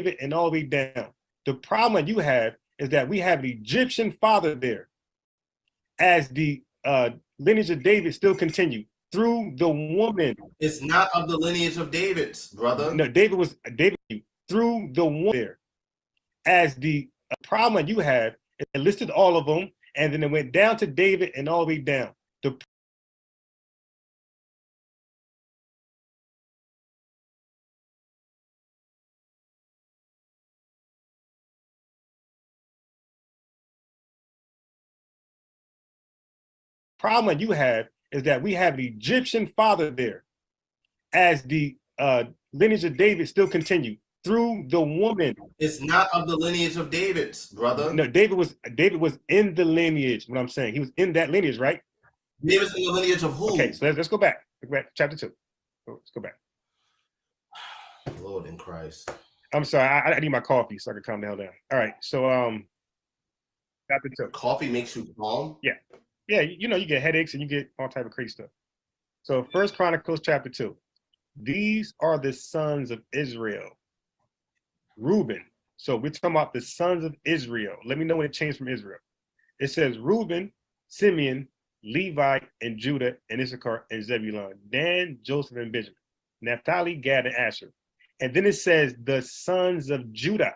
David and all the way down. The problem you have is that we have an Egyptian father there, as the lineage of David still continue through the woman. It's not of the lineage of David's, brother. No, David through the woman there, as the problem you have. It listed all of them, and then it went down to David and all the way down. The problem you have is that we have an Egyptian father there, as the lineage of David still continue through the woman. It's not of the lineage of David's, brother. No, David was in the lineage. What I'm saying, he was in that lineage, right? David's in the lineage of who? Okay, so let's go back. Let's go back to chapter 2. Let's go back. Lord in Christ. I'm sorry, I need my coffee so I can calm the hell down. All right, so chapter 2. Coffee makes you calm? Yeah. Yeah, you know, you get headaches and you get all type of crazy stuff. So First Chronicles chapter 2. These are the sons of Israel. Reuben. So we're talking about the sons of Israel. Let me know when it changed from Israel. It says Reuben, Simeon, Levi, and Judah, and Issachar, and Zebulun, Dan, Joseph, and Benjamin, Naphtali, Gad, and Asher. And then it says the sons of Judah.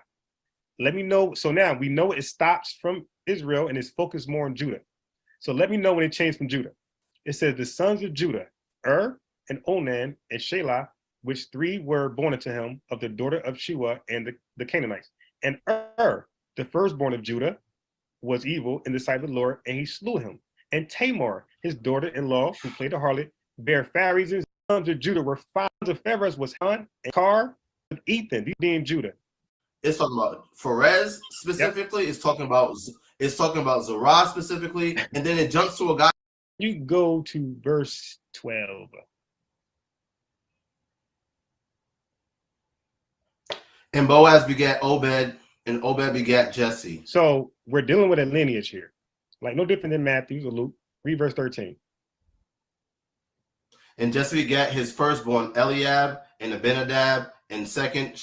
Let me know. So now we know it stops from Israel and it's focused more on Judah. So let me know when it changed from Judah. It says the sons of Judah, and Onan, and Shelah, which 3 were born unto him of the daughter of Shua and the Canaanites. And the firstborn of Judah, was evil in the sight of the Lord, and he slew him. And Tamar, his daughter-in-law, who played a harlot, bare Phares, and sons of Judah were sons of Phares was Han and Car of Ethan, these being Judah. It's talking about Phares specifically. Yep. It's talking about Zerah specifically, and then it jumps to a guy. You go to verse 12. And Boaz begat Obed, and Obed begat Jesse. So we're dealing with a lineage here, like no different than Matthew or Luke. Read verse 13. And Jesse begat his firstborn Eliab, and Abinadab, and second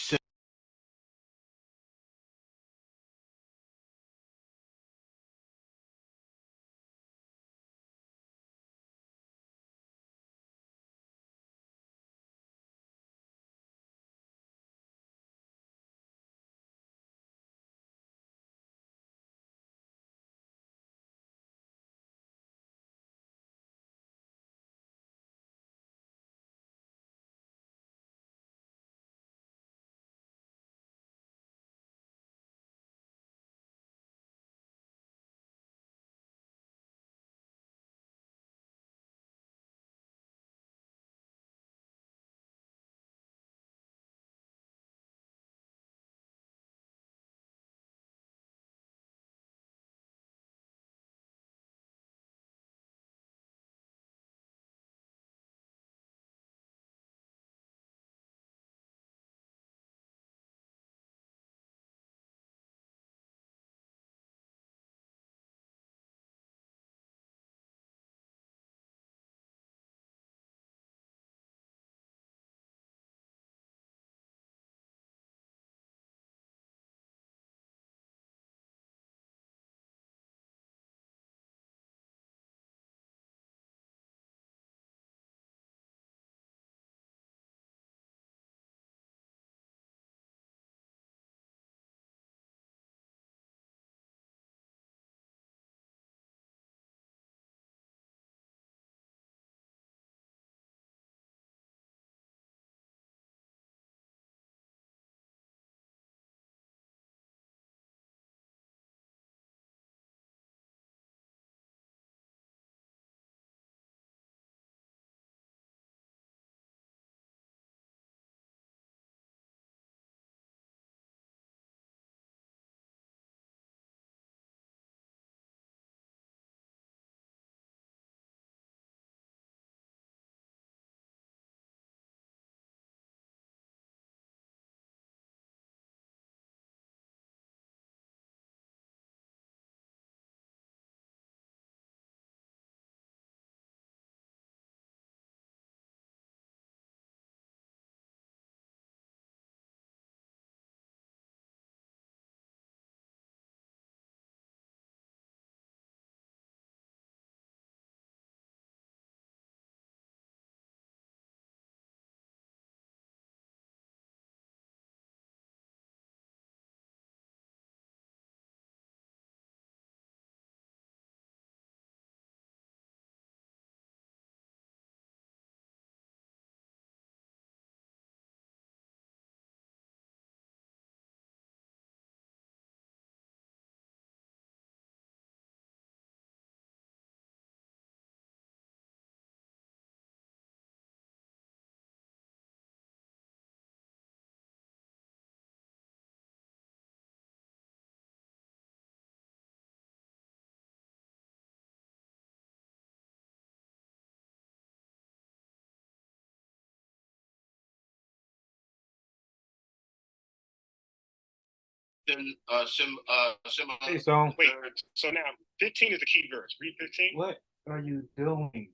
Okay, so wait. So now 15 is the key verse. Read 15. What are you doing?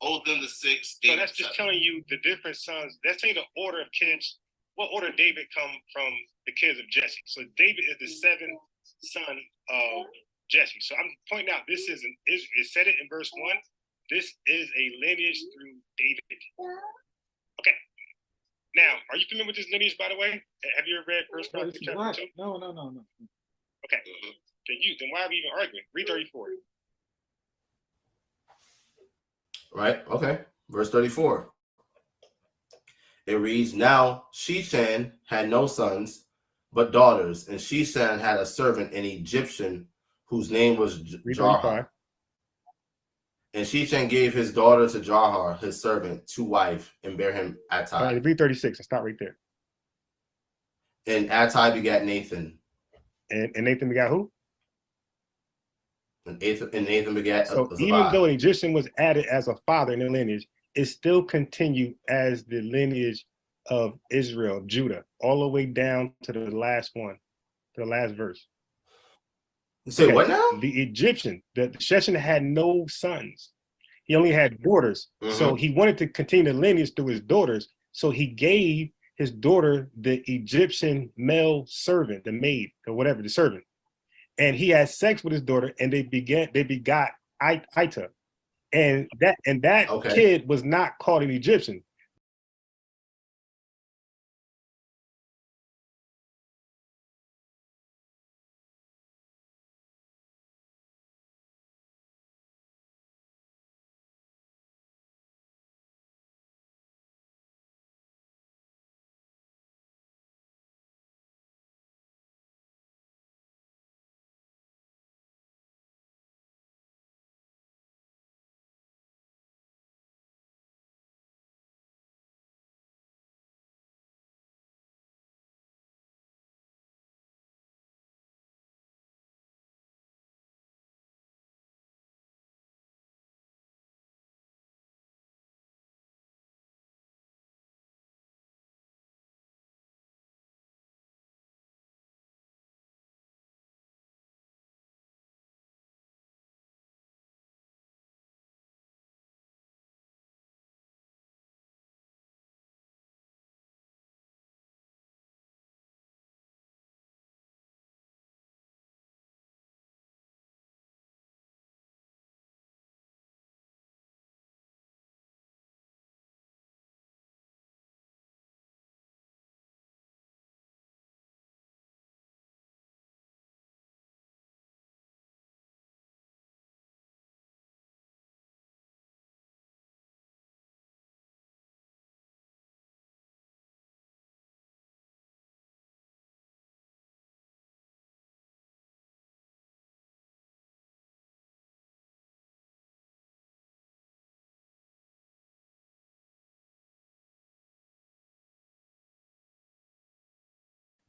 Older than the 6. So that's just telling you the different sons. That's saying the order of kids. What order David come from the kids of Jesse? So David is the 7th son of Jesse. So I'm pointing out this is it said it in verse 1. This is a lineage through David. Okay. Now, are you familiar with this lineage, by the way? Have you ever read First Chronicles chapter 2? No. Okay. Then why are we even arguing? Read 34. Right. Okay. Verse 34. It reads, "Now Sheshan had no sons, but daughters, and Sheshan had a servant, an Egyptian, whose name was Jarhar. And Sheshan gave his daughter to Jarhar, his servant, to wife, and bare him Attai. Read 36 and stop right there. And Attai begat Nathan. And Nathan begat who? And Nathan begat So Zabai. even though an Egyptian was added as a father in the lineage, it still continued as the lineage of Israel, Judah, all the way down to the last one, to the last verse. You say what now? The Egyptian, the Sheshan had no sons. He only had daughters. Mm-hmm. So he wanted to continue the lineage through his daughters. So he gave his daughter the Egyptian male servant, the maid, or whatever, the servant. And he had sex with his daughter, and they begot Ita. And that kid was not called an Egyptian.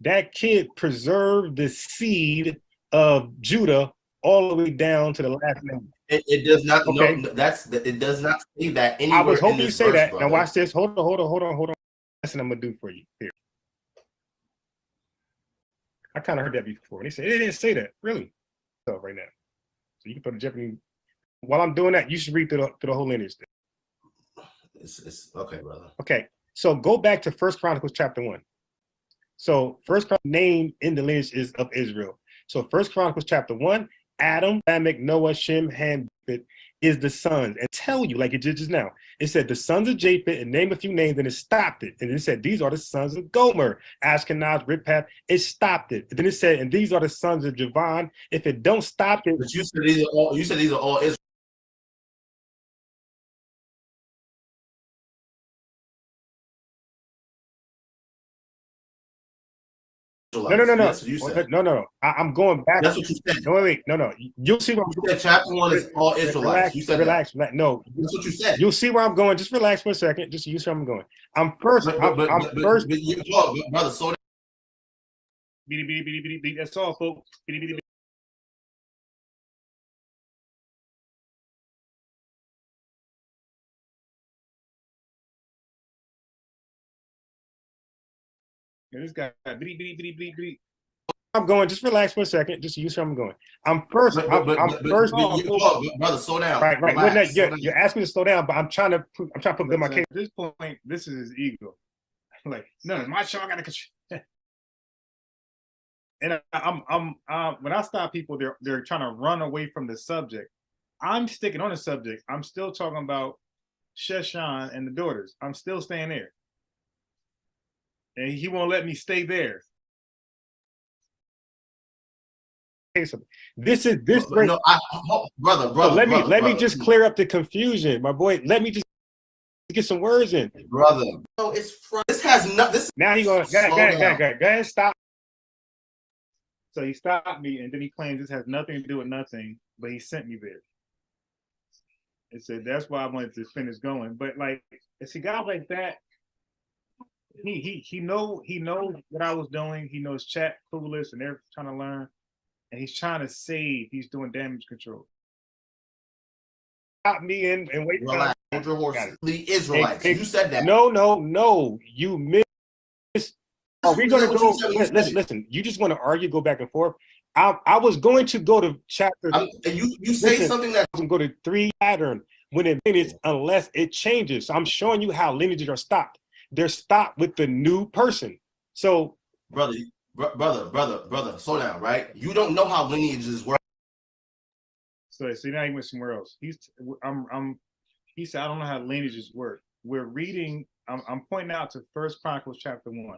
That kid preserved the seed of Judah all the way down to the last name. It does not. Okay. No, it does not say that anywhere. I was hoping in this you say verse, that. brother. Now watch this. Hold on. That's what I'm gonna do for you here. I kind of heard that before. They said it didn't say that. Really? So right now. So you can throw the Jeopardy. While I'm doing that, you should read through the whole lineage. It's okay, brother. Okay. So go back to First Chronicles chapter 1. So First Chronicles name in the lineage is of Israel. So First Chronicles chapter 1, Adam, Lamech, Noah, Shem, Ham, Japheth is the sons. And tell you, like it did just now, it said the sons of Japheth and name a few names, and it stopped it. And it said these are the sons of Gomer, Ashkenaz, Riphath. It stopped it. And then it said, and these are the sons of Javan. If it don't stop it, but you said these are all Israel. No. Yes, you said. No. I'm going back. That's what you said. No, wait. No. You'll see what I'm doing. Chapter 1 is all Israelites. You said relax. that. No. That's what you said. You'll see where I'm going. Just relax for a second. Just you see where I'm going. I'm first. I'm first. Brother, so beep. That's all, folks. Beep. This guy beep. I'm going. Just relax for a second. Just use where I'm going. I'm first. I'm first. Brother, slow down. Right. Relax, well, you asked me to slow down, but I'm trying to put good my case. At this point, this is his ego. Like, no, it's my show. I gotta control. And I'm when I stop people, they're trying to run away from the subject. I'm sticking on the subject. I'm still talking about Sheshan and the daughters. I'm still staying there, and he won't let me stay there. This brother. So let me just clear up the confusion, my boy. Let me just get some words in, brother. No, this has nothing. Now he going. Go ahead, stop. So he stopped me, and then he claims this has nothing to do with nothing, but he sent me there. It said that's why I wanted to finish going. But like, it's a guy like that. He knows what I was doing. He knows chat clueless, and they're trying to learn, and he's trying to save. He's doing damage control. Stop me and wait. Relax. Hold your horses. The Israelites. You said that. No. You missed. Are we going to go? Listen. You just want to argue, go back and forth. I was going to go to chapter. You say something that I was going to go to 3 pattern when it minutes unless it changes. So I'm showing you how lineages are stopped. They're stopped with the new person. So, brother, slow down, right? You don't know how lineages work. So see, now he went somewhere else. He said I don't know how lineages work. We're reading. I'm pointing out to First Chronicles chapter 1.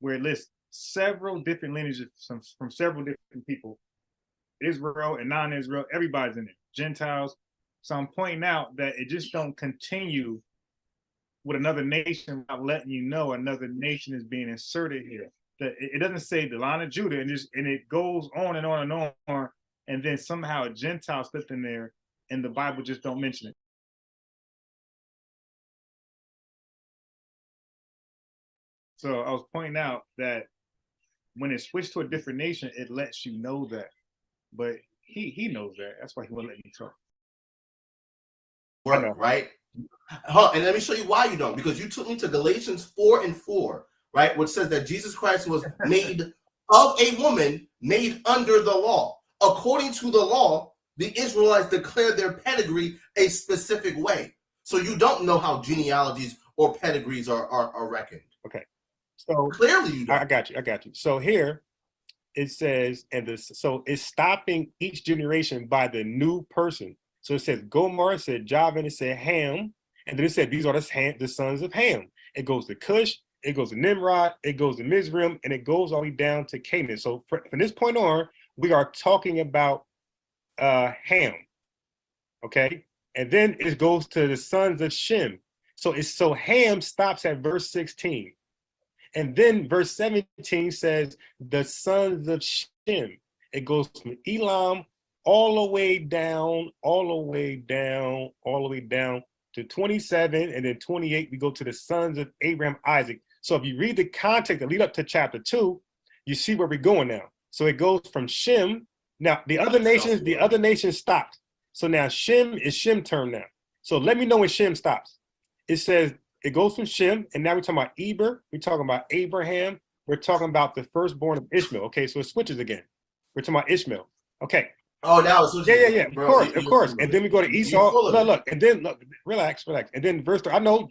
Where it lists several different lineages from several different people, Israel and non-Israel, everybody's in it, Gentiles. So I'm pointing out that it just don't continue with another nation without letting you know another nation is being inserted here. That it doesn't say the line of Judah, and it goes on and on and on, and then somehow a Gentile slipped in there, and the Bible just don't mention it. So I was pointing out that when it switched to a different nation, it lets you know that. But he knows that. That's why he won't let me talk. Right? And let me show you why you don't. Because you took me to Galatians 4:4, right? Which says that Jesus Christ was made of a woman made under the law. According to the law, the Israelites declared their pedigree a specific way. So you don't know how genealogies or pedigrees are reckoned. Okay. So clearly you don't. I got you. So here it says, so it's stopping each generation by the new person. So it says Gomer, it said Javan, it said Ham, and then it said these are the sons of Ham. It goes to Cush, it goes to Nimrod, it goes to Mizraim, and it goes all the way down to Canaan. So from this point on, we are talking about Ham. Okay, and then it goes to the sons of Shem. So Ham stops at verse 16. And then verse 17 says the sons of Shem. It goes from Elam all the way down to 27, and then 28, we go to the sons of Abraham, Isaac. So if you read the context that lead up to chapter 2, you see where we're going now. So it goes from Shem. Now the other nations stopped. So now Shem is Shem turn now. So let me know when Shem stops. It says it goes from Shem, and now we're talking about Eber, we're talking about Abraham, we're talking about the firstborn of Ishmael. Okay, so it switches again. We're talking about Ishmael. Okay. Oh, now it's yeah. Of course. And then we go to Esau. Look, and then look, relax. And then verse 3, I know.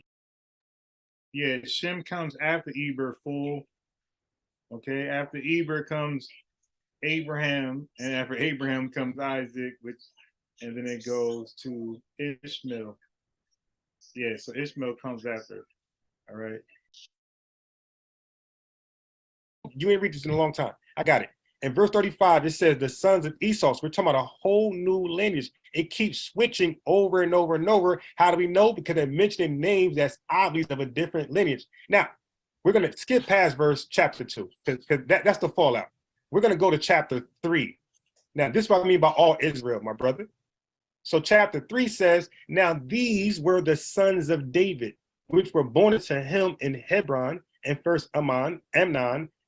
Yeah, Shem comes after Eber full. Okay, after Eber comes Abraham, and after Abraham comes Isaac, and then it goes to Ishmael. Yeah, so Ishmael comes after. All right. You ain't read this in a long time. I got it. In verse 35, it says the sons of Esau. So we're talking about a whole new lineage. It keeps switching over and over and over. How do we know? Because they're mentioning names that's obvious of a different lineage. Now, we're going to skip past chapter 2, because that's the fallout. We're going to go to chapter 3. Now, this is what I mean by all Israel, my brother. So chapter 3 says, now these were the sons of David, which were born to him in Hebron, and first Amnon,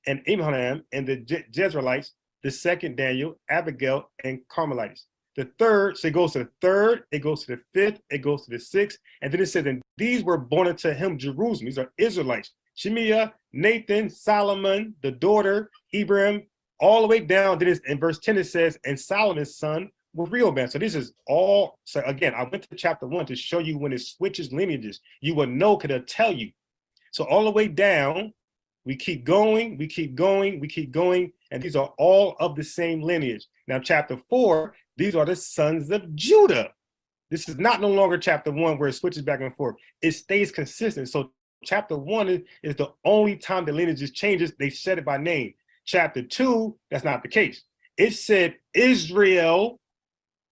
and Imhanam, and the Jezreelites, the second Daniel, Abigail, and Carmelites. The third, so it goes to the third, it goes to the fifth, it goes to the sixth, and then it says, and these were born unto him Jerusalem. These are Israelites. Shemiah, Nathan, Solomon, the daughter, Ibrahim, all the way down, then in verse 10, it says, and Solomon's son was Rehoboam. So this is all, so again, I went to chapter 1 to show you when it switches lineages, you will know, because it'll tell you. So all the way down, we keep going, we keep going, we keep going, and these are all of the same lineage. Now, chapter 4, these are the sons of Judah. This is not no longer chapter 1 where it switches back and forth. It stays consistent. So chapter 1 is the only time the lineages changes. They said it by name. Chapter 2, that's not the case. It said Israel,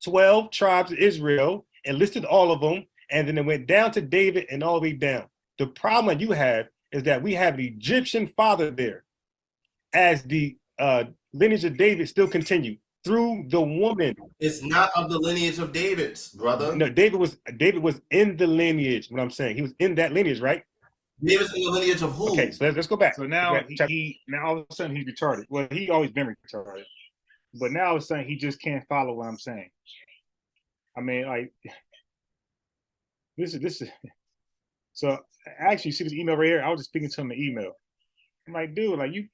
12 tribes of Israel, and listed all of them, and then it went down to David and all the way down. The problem that you have is that we have the Egyptian father there, as the lineage of David still continued through the woman. It's not of the lineage of David's, brother. No, David was in the lineage. What I'm saying, he was in that lineage, right? David's in the lineage of who? Okay, so let's go back. So now now all of a sudden he's retarded. Well, he always been retarded, but now all of a sudden he just can't follow what I'm saying. I mean, like this is. So actually, see this email right here. I was just speaking to him in the email. I'm like, dude, like you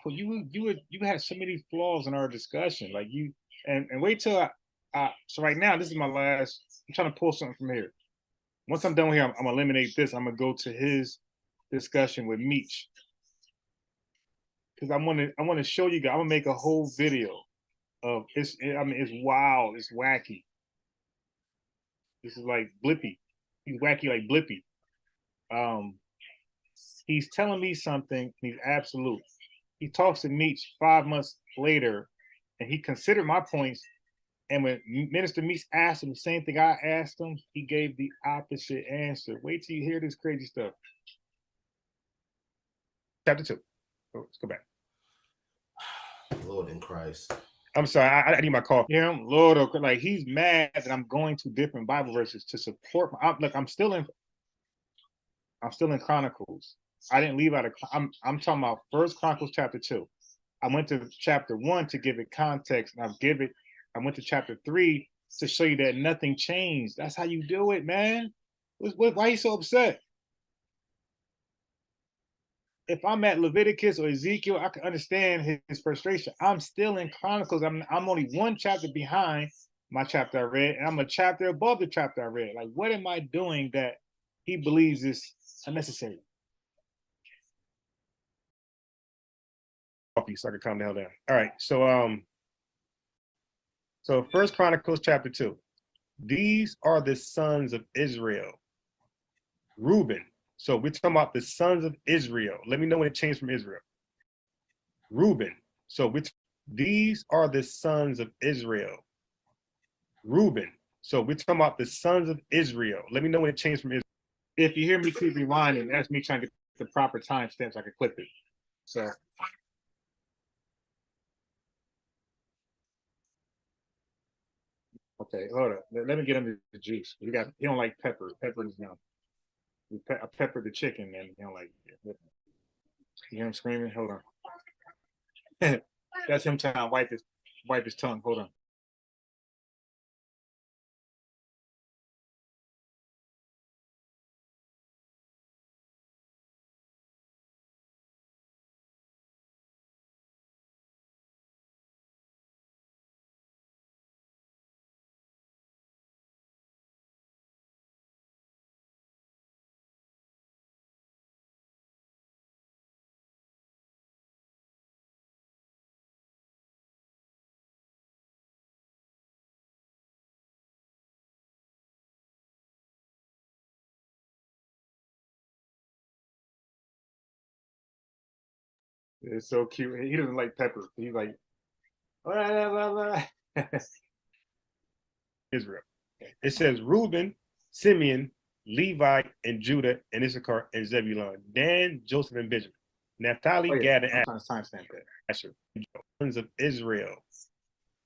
had so many flaws in our discussion. Like you and wait till so right now, this is my last. I'm trying to pull something from here. Once I'm done here, I'm gonna eliminate this. I'm gonna go to his discussion with Meech, because I want to show you guys. I'm gonna make a whole video of it's. I mean, it's wild. It's wacky. This is like Blippy. He's wacky like Blippy. He's telling me something. He's absolute. He talks to Meech 5 months later, and he considered my points. And when Minister Meech asked him the same thing I asked him, he gave the opposite answer. Wait till you hear this crazy stuff. Chapter 2. Oh, let's go back. Lord in Christ. I'm sorry, I need my coffee. Yeah, Lord, like he's mad that I'm going to different Bible verses to support my. Look, I'm still in Chronicles. I didn't leave out of. I'm talking about First Chronicles chapter 2. I went to chapter 1 to give it context, and I went to chapter 3 to show you that nothing changed. That's how you do it, man. Why are you so upset? If I'm at Leviticus or Ezekiel, I can understand his frustration. I'm still in Chronicles. I'm only one chapter behind my chapter I read, and I'm a chapter above the chapter I read. Like, what am I doing that he believes is unnecessary? So I can calm down. All right, so First Chronicles chapter 2. These are the sons of Israel. Reuben. So we're talking about the sons of Israel. Let me know when it changed from Israel. Reuben. So these are the sons of Israel. Reuben. So we're talking about the sons of Israel. Let me know when it changed from Israel. If you hear me keep rewinding, that's me trying to get the proper timestamps so I can clip it. So. Okay, hold up. Let me get him the juice. He don't like pepper. Pepper is now. I peppered the chicken, and he don't like it. You hear him screaming? Hold on. That's him trying to wipe his tongue. Hold on. It's so cute. He doesn't like pepper. He's like, blah, blah, blah. Israel. It says Reuben, Simeon, Levi, and Judah, and Issachar, and Zebulun, Dan, Joseph, and Benjamin, Naphtali, Gad, and Asher, sons of Israel.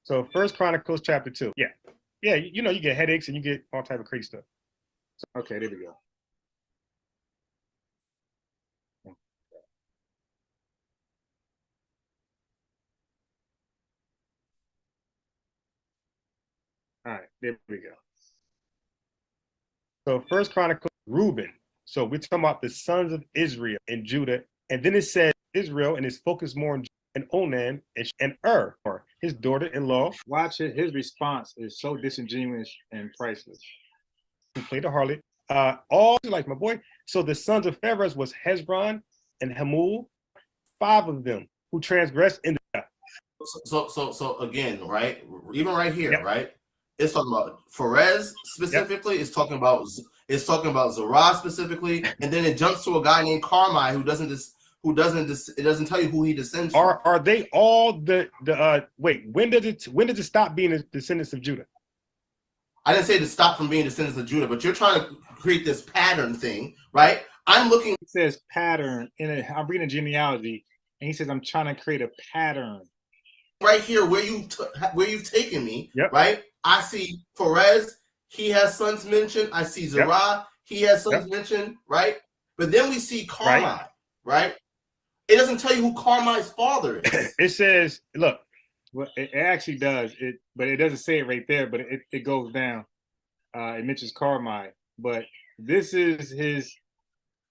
So First Chronicles chapter 2. Yeah, you know, you get headaches and you get all type of crazy stuff. So, okay, there we go. All right, there we go. So First Chronicles, Reuben. So we're talking about the sons of Israel and Judah. And then it said Israel, and it's focused more on and Onan, and or his daughter-in-law, Watch it. His response is so disingenuous and priceless. who played the harlot. All like my boy. So the sons of Pharez was Hezron and Hamul, 5 of them who transgressed in the. So again, right? Even right here, Yep. right? It's talking about Pharez specifically. Yep. It's talking about Zerah specifically, and then it jumps to a guy named Carmi who doesn't it doesn't tell you who he descends from. Are they all the wait? When does it stop being the descendants of Judah? I didn't say to stop from being descendants of Judah, but you're trying to create this pattern thing, right? I'm looking. It says pattern I'm reading genealogy, and he says I'm trying to create a pattern. Right here, where you've taken me, yep. Right? I see Pharez, he has sons mentioned. I see Zerah, yep. He has sons mentioned, right? But then we see Carmi, right? It doesn't tell you who Carmi's father is. It says, look. Well, it actually does. But it doesn't say it right there, but it goes down. It mentions Carmi. But this is his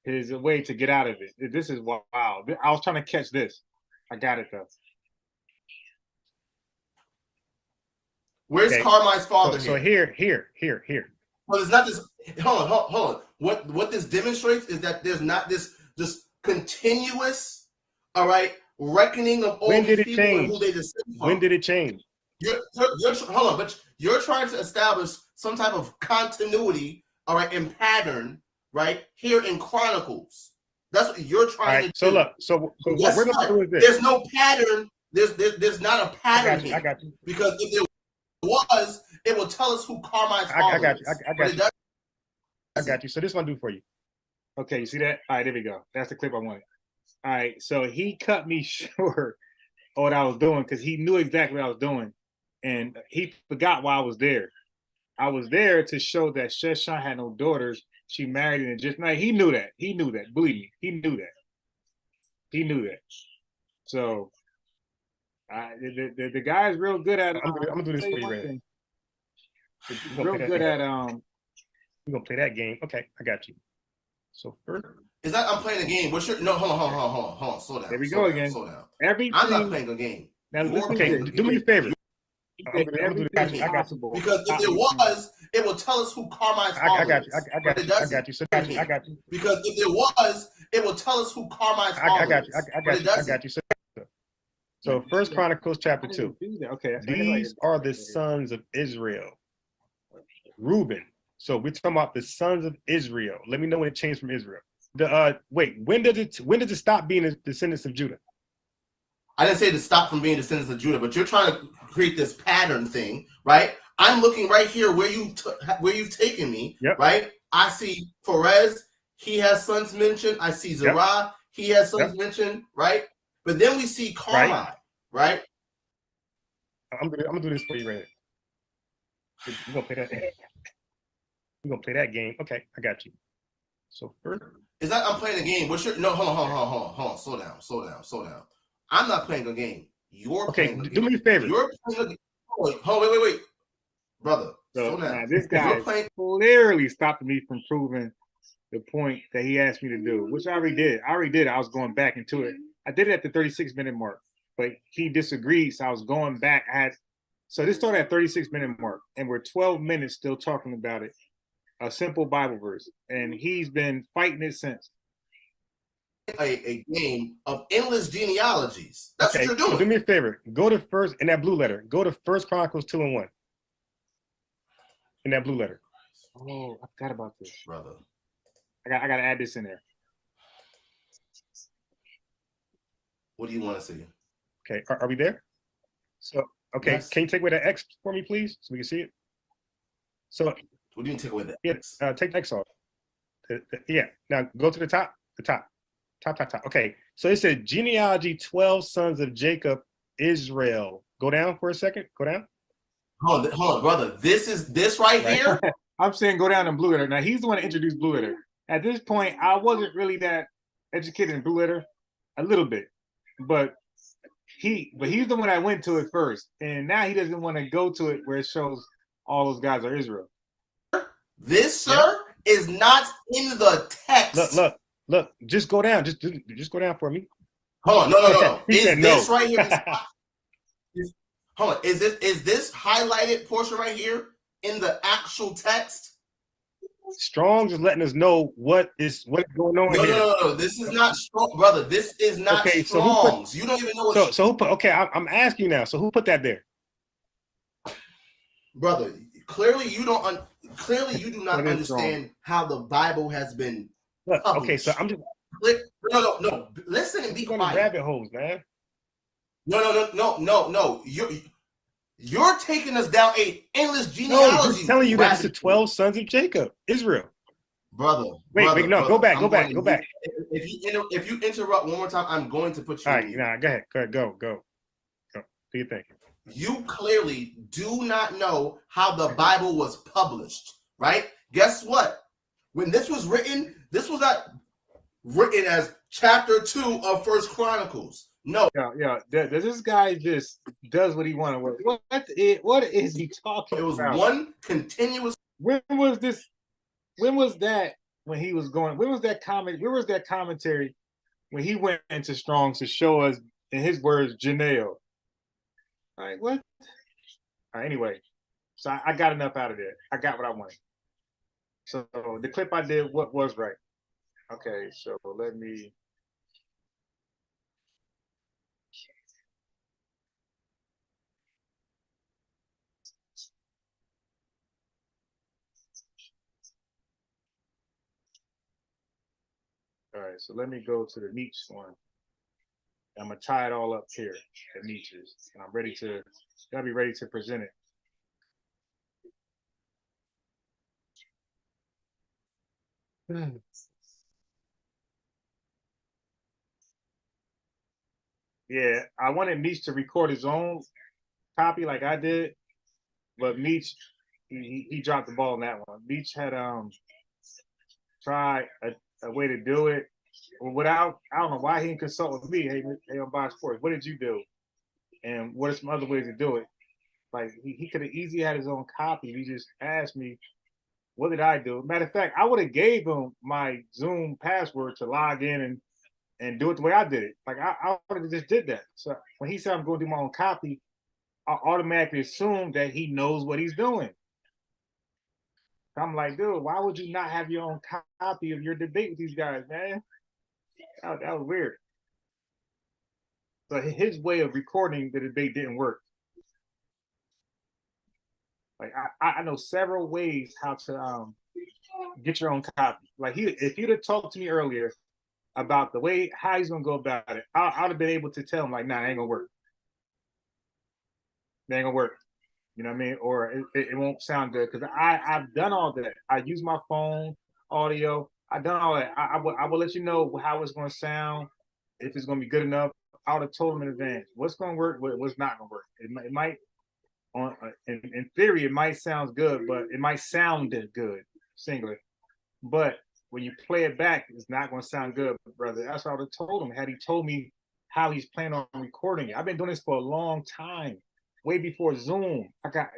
way to get out of it. This is wow. I was trying to catch this. I got it though. Where's Carmi's father? So here. Well, it's not this. Hold on. What this demonstrates is that there's not this continuous, all right, reckoning of all these people and who they descend from. When did it change? Hold on, but you're trying to establish some type of continuity, all right, and pattern, right, here in Chronicles. That's what you're trying to do. So look, so what we're gonna do is this. There's no pattern. There's not a pattern here. I got you. Because if there was, it will tell us who Carmi's father I got you. I got you. So this one I'll do for you. Okay, you see that? All right, there we go. That's the clip I wanted. All right, so he cut me short on what I was doing because he knew exactly what I was doing, and he forgot why I was there. I was there to show that Sheshan had no daughters. She married an Egyptian. He knew that. He knew that. Believe me, he knew that. So the guy is real good at. I'm gonna do this for you, Red. Real good at We're gonna play that game. Okay, I got you. So first, is that I'm playing a game? What's your no? Hold on. Slow down. There we go again. Slow down. Everything. I'm not playing a game. Now, okay, do me a favor. I got you. Because if there was, it will tell us who Carmi's father is. I got you. So I got you. Because if there was, it will tell us who Carmi's father is. I got you. So First Chronicles chapter 2. Okay. These are the sons of Israel. Reuben. So we're talking about the sons of Israel. Let me know when it changed from Israel. When did it stop being the descendants of Judah? I didn't say to stop from being descendants of Judah, but you're trying to create this pattern thing, right? I'm looking right here where you've taken me, right? I see Pharez, he has sons mentioned. I see Zerah, he has sons mentioned, right? But then we see Carmi, right? I'm gonna do this for you, right? We're gonna play that. We're gonna play that game. Okay, I got you. So first, is that I'm playing a game? What's your no? Hold on. Slow down. I'm not playing a game. You're playing a game. Do me a favor. You're playing a game. Wait, brother. So now this guy clearly stopped me from proving the point that he asked me to do, which I already did. I was going back into it. I did it at the 36-minute mark, but he disagreed, so I was going back. So this started at 36-minute mark, and we're 12 minutes still talking about it. A simple Bible verse, and he's been fighting it since. A game of endless genealogies. That's what you're doing. So do me a favor. Go to first in that blue letter. Go to First Chronicles 2:1. In that blue letter. Oh, I forgot about this, brother. I got to add this in there. What do you want to see? Okay, are we there? So yes. Can you take away the X for me, please, so we can see it? So what do you mean take away the X? Take the X off. Now go to the top. Top. Okay, so it said genealogy 12 sons of Jacob, Israel. Go down for a second. Go down. Hold on, brother. This right here. I'm saying go down in blue letter. Now he's the one that introduced blue letter. At this point, I wasn't really that educated in blue letter, a little bit, but he's the one that went to it first, and now he doesn't want to go to it where it shows all those guys are Israel. This, sir, is not in the text. Look. Just go down. Just go down for me. Hold on, no. He Is said this no. right here? Hold on. Is this highlighted portion right here in the actual text? Strong's is letting us know what is going on here. No. This is not strong, brother. This is not Okay, so Strong's. You don't even know what. So who put? Okay, I'm asking you now. So who put that there? Brother, clearly you don't. Clearly you do not It is strong. understand how the Bible has been Look, published. okay, so I'm just No. Listen and be going quiet. rabbit holes, man. No. You're taking us down a endless No, genealogy. I'm just telling you that it's the rabbit 12 sons of Jacob, Israel. Brother. Wait, brother, no, go back. If you interrupt one more time, I'm going to put you All on right, mute. nah, go ahead, go. Do your thing. You clearly do not know how the Bible was published, right? Guess what? When this was written, this was not written as chapter 2 of First Chronicles. No. Yeah. This guy just does what he wanted. What is he talking It was about? one continuous. When was this? When was that? When he was going? When was that comment? Where was that commentary when he went into Strong's to show us, in his words, Janelle? All right, what? All right, anyway, so I got enough out of there. I got what I wanted. So the clip I did, what was right? Okay, so let me. All right, so let me go to the Meech one. I'm gonna tie it all up here at Meech's, and I'm ready to. Gotta be ready to present it. Yeah, I wanted Meech to record his own copy like I did, but Meech he dropped the ball on that one. Meech had tried a way to do it without, I don't know why he didn't consult with me. Hey, Unbiased Sports, what did you do? And what are some other ways to do it? Like he could have easily had his own copy. He just asked me, what did I do? Matter of fact, I would have gave him my Zoom password to log in and do it the way I did it. Like I would have just did that. So when he said I'm going to do my own copy, I automatically assume that he knows what he's doing. I'm like, dude, why would you not have your own copy of your debate with these guys, man? That was weird. So his way of recording the debate didn't work. Like I know several ways how to get your own copy. Like if he'd have talked to me earlier about the way how he's gonna go about it, I'd have been able to tell him like, nah, it ain't gonna work. It ain't gonna work. You know what I mean? Or it won't sound good because I've done all that. I use my phone audio. I've done all that. I will let you know how it's gonna sound, if it's gonna be good enough. I would have told him in advance what's gonna work, what's not gonna work. It might in theory it might sound good, but it might sound good singular. But when you play it back, it's not gonna sound good, brother. That's what I would have told him had he told me how he's planning on recording it. I've been doing this for a long time. Way before Zoom. I got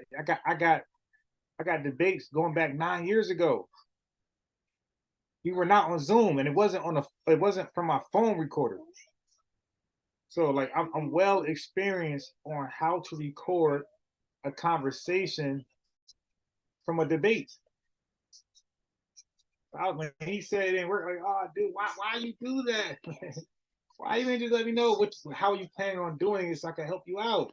debates going back 9 years ago. We were not on Zoom, and it wasn't from my phone recorder. So like I'm well experienced on how to record a conversation from a debate. When he said it didn't work, like, oh dude, why you do that? Why you didn't just let me know how you planning on doing it so I can help you out?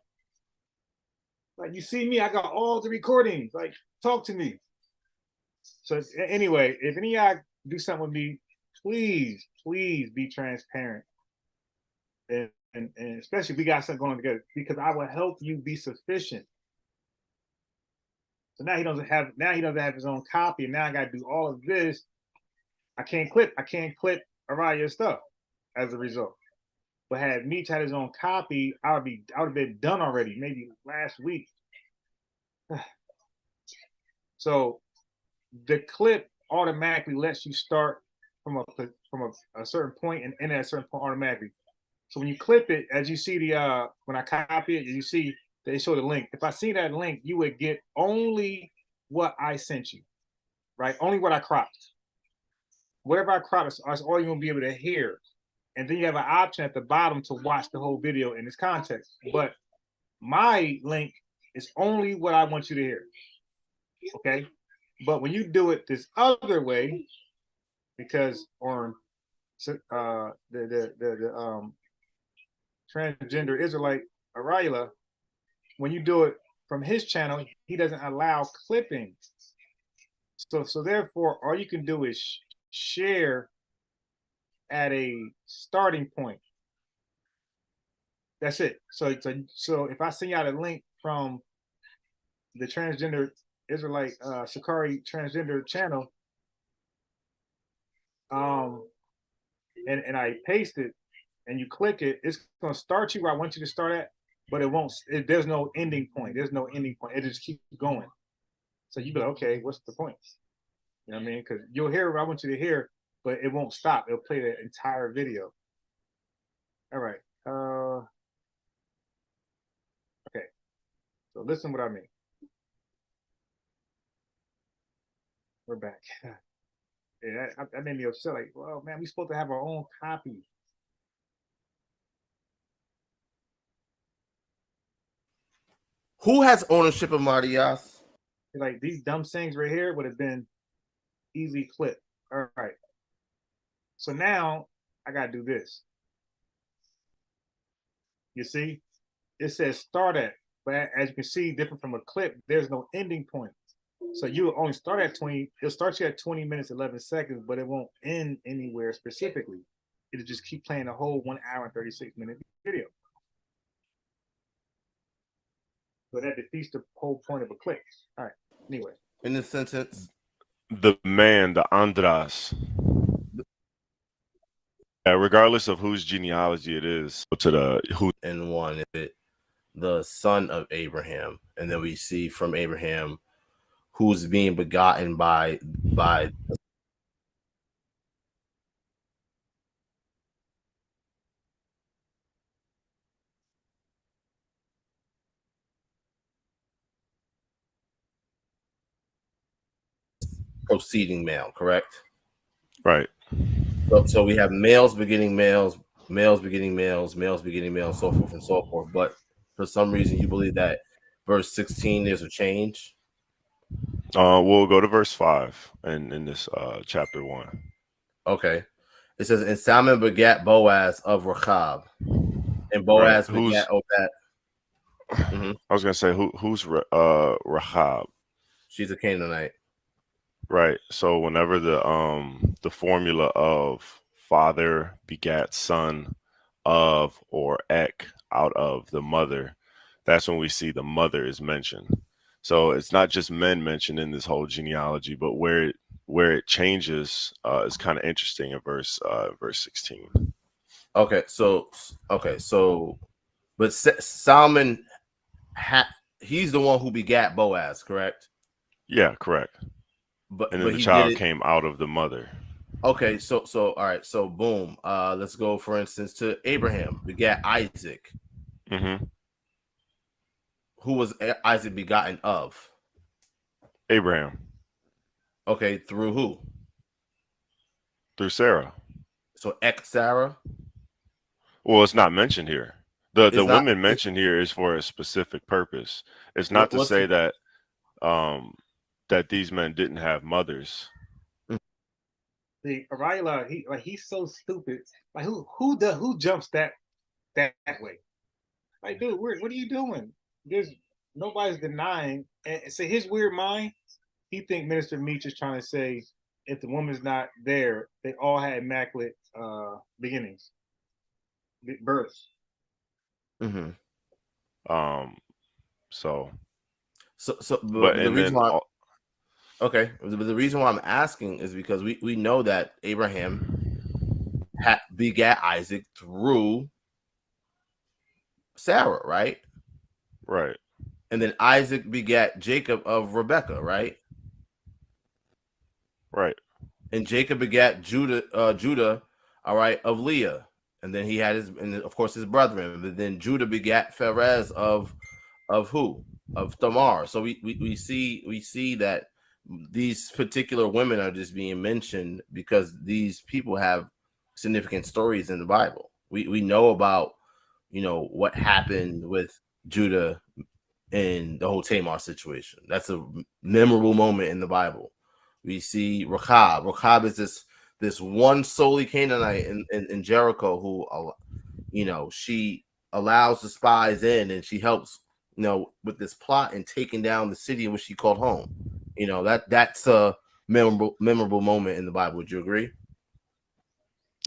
Like, you see me, I got all the recordings. Like, talk to me. So anyway, if any of y'all do something with me, please be transparent. And especially if we got something going together, because I will help you be sufficient. So now he doesn't have his own copy, and now I gotta do all of this. I can't clip Araya's stuff as a result. But had Meech had his own copy, I would have been done already, maybe last week. So the clip automatically lets you start from a certain point and end at a certain point automatically. So when you clip it, as you see when I copy it, you see they show the link. If I see that link, you would get only what I sent you, right? Only what I cropped. Whatever I cropped, that's all you're gonna be able to hear. and then you have an option at the bottom to watch the whole video in its context. But my link is only what I want you to hear. Okay, but when you do it this other way, because on the transgender Israelite Arayla, when you do it from his channel, he doesn't allow clipping. So therefore, all you can do is share at a starting point. That's it. So if I send you out a link from the transgender Israelite Sakari transgender channel, and I paste it, and you click it, it's gonna start you where I want you to start at, but it won't. There's no ending point. There's no ending point. It just keeps going. So you be like, okay, what's the point? You know what I mean? Because you'll hear what I want you to hear, but it won't stop. It'll play the entire video. All right. Okay. So listen what I mean. We're back. Yeah, that made me upset. Like, well, man, we supposed to have our own copy. Who has ownership of Marias? Like these dumb sayings right here would have been easy clip. All right. So now I gotta do this. You see, it says start at, but as you can see, different from a clip, there's no ending point. So you only start at 20, it'll start you at 20 minutes, 11 seconds, but it won't end anywhere specifically. It'll just keep playing the whole 1 hour and 36-minute video. So that defeats the whole point of a clip. All right, anyway. In this sentence, the man, the Andras, regardless of whose genealogy it is, to the who in one, it the son of Abraham, and then we see from Abraham who's being begotten by proceeding male, correct? right. So we have males begetting males, males begetting males, males begetting males, so forth and so forth. But for some reason, you believe that verse 16 there's a change. We'll go to verse 5 in this chapter 1. Okay. It says, and Salmon begat Boaz of Rechab, and Boaz begat Obed. I was gonna say who's Rahab? She's a Canaanite. Right. So whenever the formula of father begat son of or ek out of the mother, that's when we see the mother is mentioned. So it's not just men mentioned in this whole genealogy, but where it changes is kind of interesting in verse 16. Okay, so but Solomon he's the one who begat Boaz, correct? Yeah, correct. But the child came out of the mother. Okay, so all right, so boom. Let's go for instance to Abraham begat Isaac. Mm-hmm. Who was Isaac begotten of? Abraham. Okay, through who? Through Sarah. So ex Sarah? Well, it's not mentioned here. The women mentioned here is for a specific purpose. It's not to say that that these men didn't have mothers. The Arayla, he's so stupid. Like who jumps that way? Like, dude, what are you doing? There's nobody's denying. And so his weird mind, he think Minister Meach is trying to say if the woman's not there, they all had immaculate beginnings, births. Mm-hmm. So the reason why. Okay, but the reason why I'm asking is because we know that Abraham begat Isaac through Sarah, right? Right. And then Isaac begat Jacob of Rebekah, right? Right. And Jacob begat Judah, all right, of Leah. And then he had of course his brethren. But then Judah begat Pharez of who? Of Tamar. So we see that these particular women are just being mentioned because these people have significant stories in the Bible. We know about, you know, what happened with Judah in the whole Tamar situation. That's a memorable moment in the Bible. We see Rechab. Rechab is this one solely Canaanite in Jericho who, you know, she allows the spies in and she helps, you know, with this plot and taking down the city in which she called home. You know, that's a memorable moment in the Bible. Would you agree?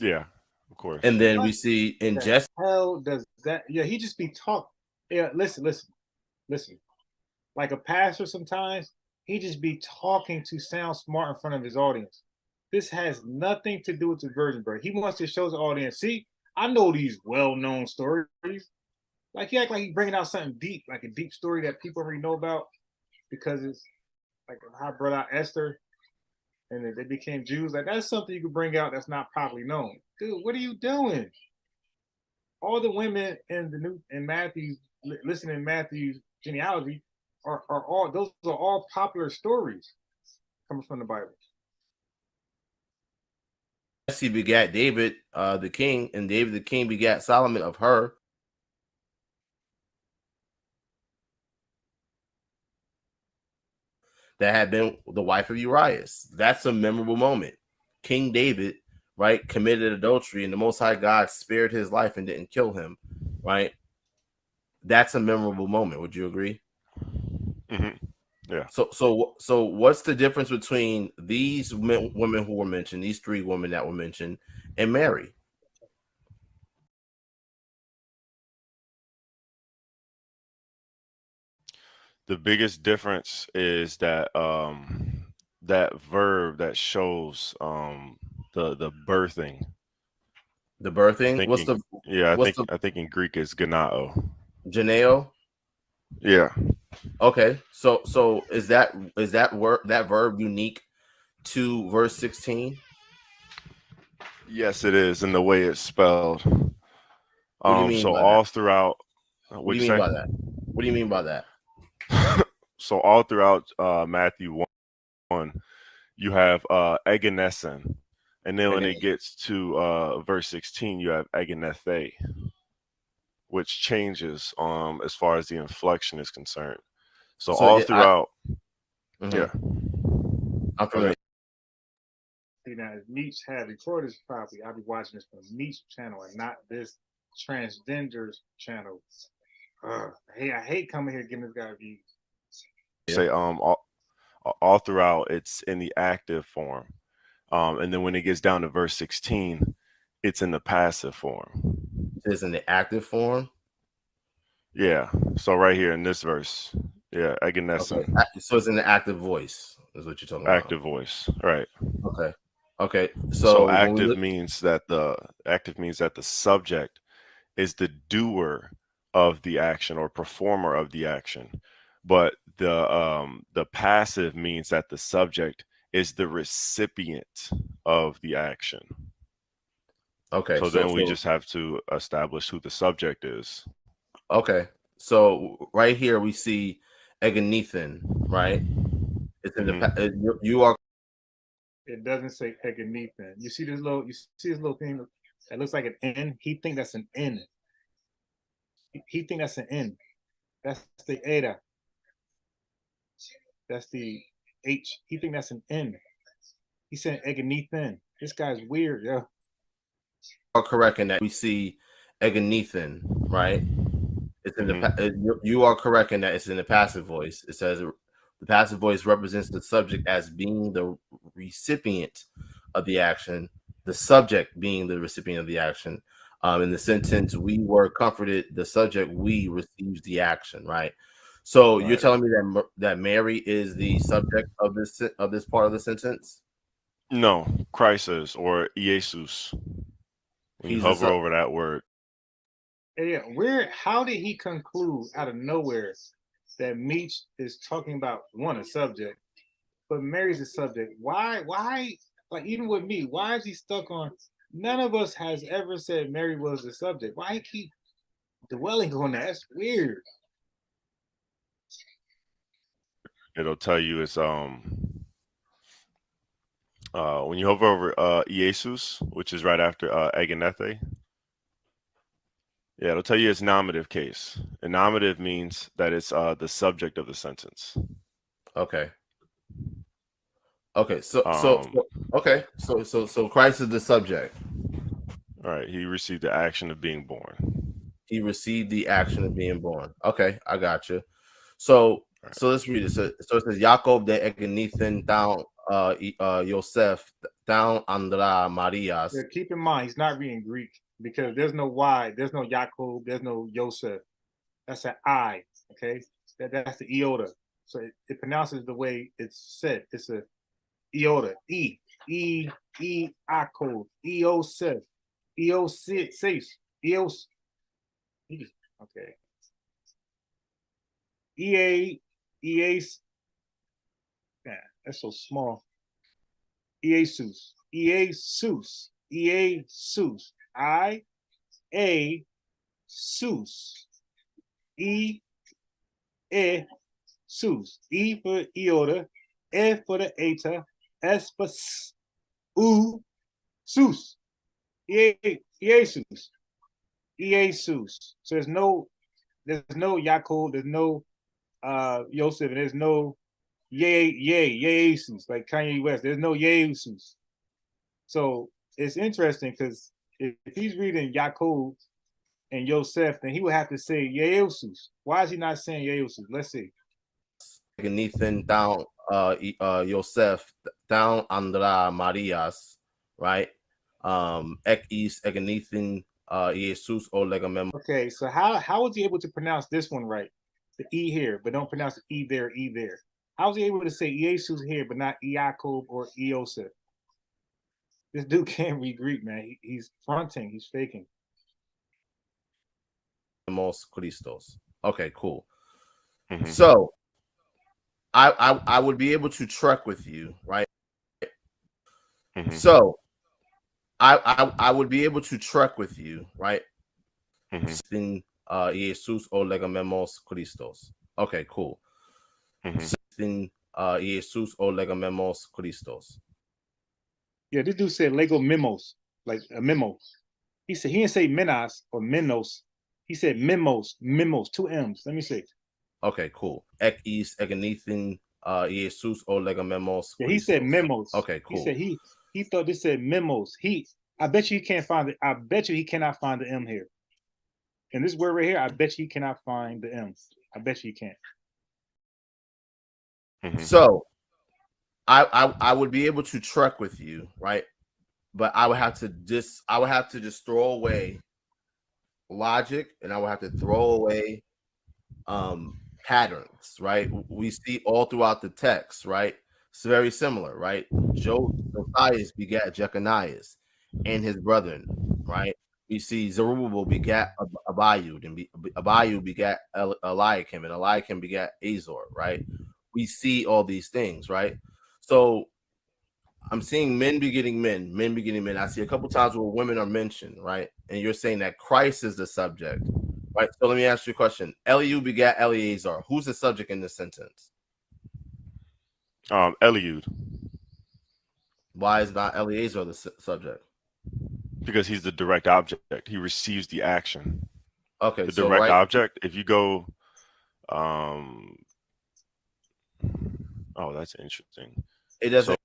Yeah, of course. And then we see in Jesse. Hell does that? Yeah, he just be talking. Yeah, listen. Like a pastor, sometimes he just be talking to sound smart in front of his audience. This has nothing to do with the virgin birth. He wants to show the audience, see, I know these well-known stories. Like he act like he's bringing out something deep, like a deep story that people already know about, because it's like how I brought out Esther and they became Jews. Like that's something you could bring out that's not properly known. Dude, what are you doing? All the women in Matthew's listening in Matthew's genealogy are all popular stories coming from the Bible. Jesse begat David the king, and David the king begat Solomon of her. That had been the wife of Urias. That's a memorable moment. King David, right, committed adultery, and the Most High God spared his life and didn't kill him, right? That's a memorable moment. Would you agree? Mm-hmm. Yeah. So what's the difference between these women who were mentioned, these three women that were mentioned, and Mary? The biggest difference is that that verb that shows the birthing. The birthing. I think in Greek it's ganao. Janeo? Yeah. Okay. So is that verb unique to verse 16? Yes, it is, in the way it's spelled. What do you mean so by all that? throughout What do you mean by that? What do you mean by that? So all throughout Matthew 1, you have eganesen, and then when it gets to verse 16, you have eganethe, which changes as far as the inflection is concerned. So all throughout, yeah. I'm familiar. See, now if Meech had recorded this properly, I'd be watching this from Meech channel and not this transgenders channel. I hate coming here giving this guy views. Say all throughout it's in the active form, and then when it gets down to verse 16, it's in the passive form. It's in the active form. Yeah. So right here in this verse, yeah, eganesen. Okay. So it's in the active voice, is what you're talking about. Active voice, right? Okay. So active means that the subject is the doer of the action or performer of the action, but the passive means that the subject is the recipient of the action. Okay. So then we just have to establish who the subject is. Okay. So right here we see eganethan, right? It's in the you are. It doesn't say eganethan. You see this little thing that looks like an N? He think that's an N. He think that's an N. That's the Ada. That's the H. He think that's an N. He said eganethan. This guy's weird, yo. Are correct in that we see eganethan, right? It's in the you are correct in that it's in the passive voice. It says the passive voice represents the subject as being the recipient of the action, the subject being the recipient of the action. In the sentence, we were comforted, the subject, we received the action, right? So you're telling me that Mary is the subject of this part of the sentence? No, Christ is, or Jesus. When you hover over that word. Yeah, how did he conclude out of nowhere that Meech is talking about a subject, but Mary's a subject? Why, like even with me, why is he stuck on none of us has ever said Mary was the subject? Why he keep dwelling on that? That's weird. It'll tell you it's When you hover over Jesus, which is right after Egenethe, yeah, it'll tell you it's nominative case. And nominative means that it's the subject of the sentence. Okay. Okay. Um, So Christ is the subject. all right, he received the action of being born. He received the action of being born. Okay, I got you. So let's read it. So it says Jacob de Egenethen down Yosef down Andra Marias. Yeah, keep in mind, he's not reading Greek because there's no Y, there's no Jacob, there's no Yosef. That's an I, okay? That's the iota. So it pronounces the way it's said. It's a iota. Jacob, Eosef, Eosif, Eos. Okay. Eas. Yeah, that's so small. Jesus. I A Sus. E Sus. E for iota, E for the eta, S for S, U Sus. Jesus. Jesus. So there's no Yaakov, there's no Yosef, and there's no Jesus, like Kanye West. There's no Jesus. So it's interesting because if he's reading Yaakov and Yosef, then he would have to say Jesus. Why is he not saying Jesus? Let's see. Egenethen down Yosef down Andra Marias, right? Ek is Egenethen Jesus or Legamem. Okay, so how was he able to pronounce this one right? The E here, but don't pronounce the E there, E there. How was he able to say Jesus here, but not Yaakov or Yosef? This dude can't read Greek, man. He's fronting, he's faking. Christos. Okay, cool. Mhm. So I would be able to trek with you, right? Mhm. So I would be able to trek with you, right? Mhm. Jesus or Legamemos Christos. Okay, cool. Mhm. Jesus or Legamemos Christos. Yeah, this dude said Lego memos, like a memo. He said he didn't say menas or menos. He said memos, two M's. Let me see. Okay, cool. Ek is Egenethen Jesus or Legamemos. Yeah, he said memos. Okay, cool. He said he thought this said memos. I bet you he can't find it. I bet you he cannot find the M here. And this word right here, I bet you he cannot find the M. I bet you he can't. So I would be able to trek with you, right? But I would have to just throw away logic, and I would have to throw away patterns, right? We see all throughout the text, right? It's very similar, right? Josias begat Jeconias and his brethren, right? We see Zerubbabel begat Abiud, and Abiud begat Eliakim, and Eliakim begat Azor, right? We see all these things, right? So I'm seeing men begetting men, men begetting men. I see a couple times where women are mentioned, right? And you're saying that Christ is the subject, right? So let me ask you a question. Eliud begat Eleazar. Who's the subject in this sentence? Eliud. Why is not Eleazar the subject? Because he's the direct object. He receives the action. Okay, The so direct right, object, if you go, oh, that's interesting. it doesn't.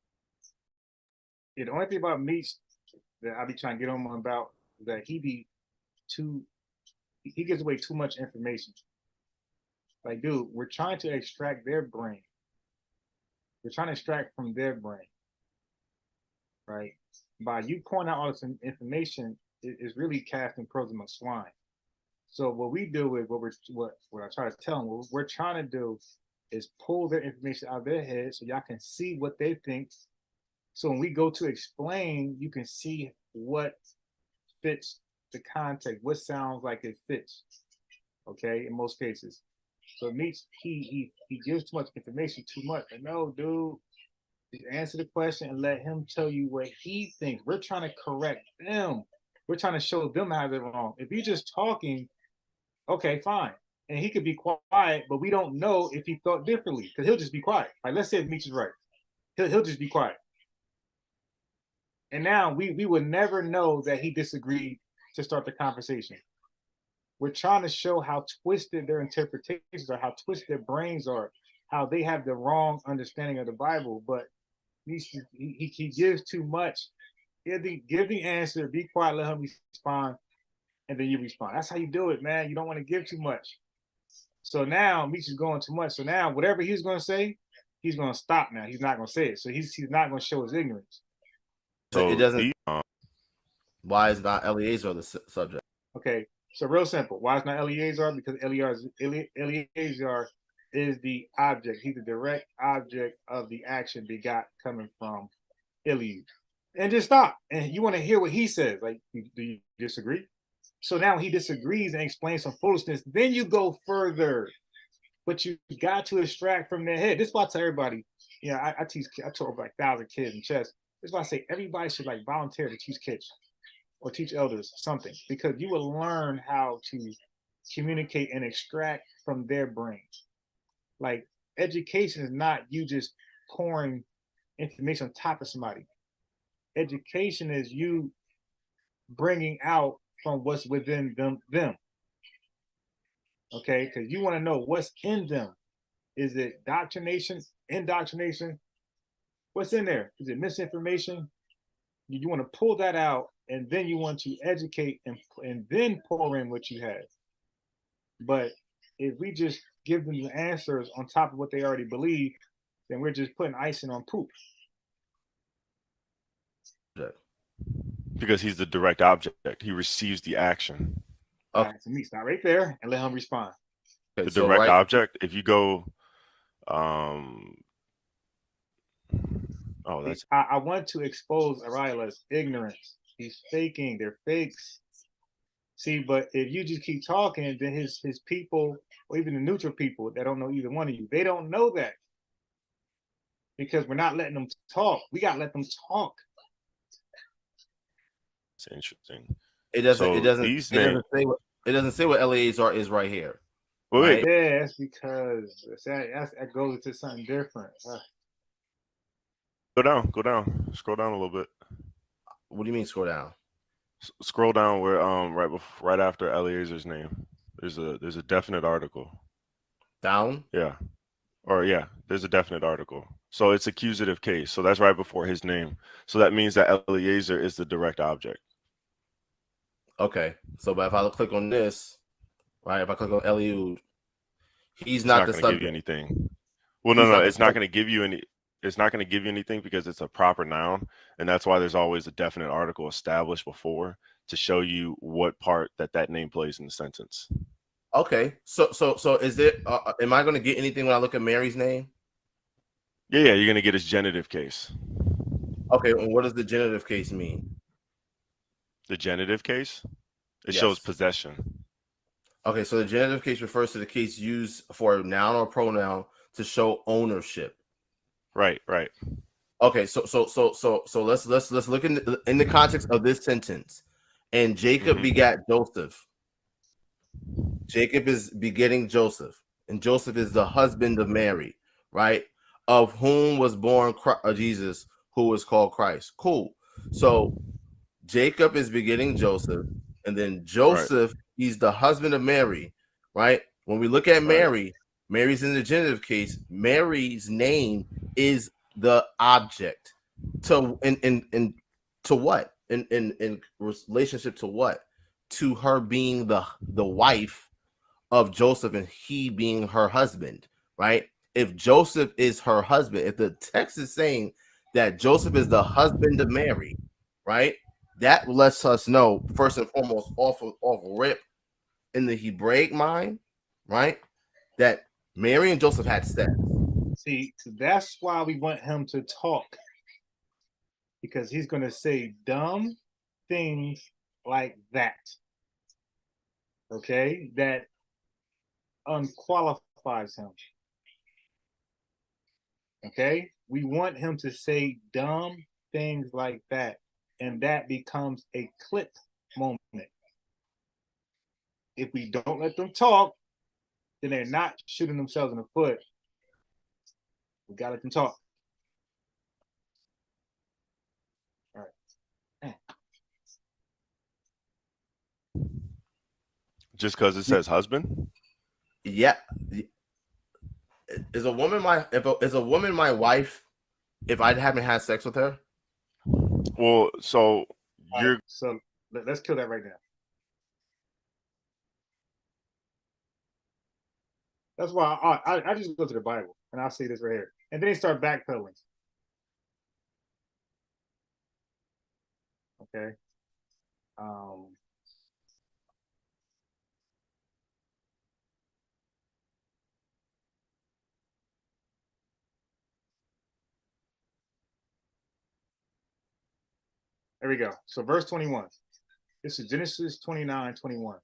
Yeah, the only thing about Meach that I be trying to get on about is that he gives away too much information. Like, dude, we're trying to extract their brain. We're trying to extract from their brain, right? By you pointing out all this information, is really casting pearls among swine. So what we do is what I try to tell them. What we're trying to do is pull their information out of their head so y'all can see what they think. So when we go to explain, you can see what fits the context, what sounds like it fits. Okay, in most cases. So it means he gives too much information, too much. Like, no, dude, just answer the question and let him tell you what he thinks. We're trying to correct them. We're trying to show them how they're wrong. If you're just talking, okay, fine. And he could be quiet, but we don't know if he thought differently because he'll just be quiet. Like, let's say if Meech is right, he'll just be quiet. And now we would never know that he disagreed to start the conversation. We're trying to show how twisted their interpretations are, how twisted their brains are, how they have the wrong understanding of the Bible. But he gives too much. Give the answer, be quiet, let him respond, and then you respond. That's how you do it, man. You don't want to give too much. So now Meech is going too much. So now whatever he's going to say, he's going to stop now. He's not going to say it. So he's not going to show his ignorance. So it doesn't. the, Why is not Eliezer the subject? Okay, so real simple. Why is not Eleazar? Because Eleazar is the object. He's the direct object of the action they got coming from Eliud. And just stop. And you want to hear what he says. Like, do you disagree? So now he disagrees and explains some foolishness. Then you go further. But you got to extract from their head. This is why I tell everybody, I taught like 1,000 kids in chess. This is why I say everybody should like volunteer to teach kids or teach elders something, because you will learn how to communicate and extract from their brains. Like, education is not you just pouring information on top of somebody. Education is you bringing out from what's within them. Okay, because you want to know what's in them. Is it doctrination, indoctrination? What's in there? Is it misinformation? You want to pull that out, and then you want to educate and then pour in what you have. But if we just give them the answers on top of what they already believe, then we're just putting icing on poop. because he's the direct object. He receives the action. Okay. So me, stop right there and let him respond. The direct object, if you go, that's. I want to expose Arila's ignorance. He's faking. They're fakes. See, but if you just keep talking, then his people, or even the neutral people that don't know either one of you, they don't know that, because we're not letting them talk. We got to let them talk. It's interesting. It doesn't say what Eleazar is right here. Wait. Yeah, that's because that goes into something different. Go down. Scroll down a little bit. What do you mean scroll down? Scroll down where right after Eliezer's name. There's a definite article. Down? Yeah. There's a definite article. So it's accusative case. So that's right before his name. So that means that Eliezer is the direct object. Okay. So but if I click on this, right, if I click on Eliud, he's not the subject. Give you anything. Well, no, it's not going to give you any. It's not going to give you anything because it's a proper noun, and that's why there's always a definite article established before to show you what part that name plays in the sentence. Okay, so is there? Am I going to get anything when I look at Mary's name? Yeah, you're going to get his genitive case. Okay, and what does the genitive case mean? The genitive case? It shows possession. Okay, so the genitive case refers to the case used for a noun or pronoun to show ownership. Right. Okay, so let's look in the context of this sentence. And Jacob begat Joseph. Jacob is begetting Joseph, and Joseph is the husband of Mary, right? Of whom was born Jesus, who is called Christ. Cool. So Jacob is begetting Joseph, and then Joseph, he's the husband of Mary, right? When we look at Mary, Mary's in the genitive case. Mary's name is the object to to what? In relationship to what? To her being the wife of Joseph and he being her husband, right? If Joseph is her husband, if the text is saying that Joseph is the husband of Mary, right? That lets us know, first and foremost, off rip in the Hebraic mind, right? That Mary and Joseph had sex. See, that's why we want him to talk, because he's going to say dumb things like that. Okay? That unqualifies him. Okay? We want him to say dumb things like that, and that becomes a clip moment. If we don't let them talk, then they're not shooting themselves in the foot. We gotta let them talk. All right. Just because it says husband? Yeah. Is a woman my wife if I haven't had sex with her? Well, so you're So let's kill that right now. That's why I just go to the Bible and I'll say this right here. And then they start backpedaling. Okay. There we go. So verse 21. This is Genesis 29:21.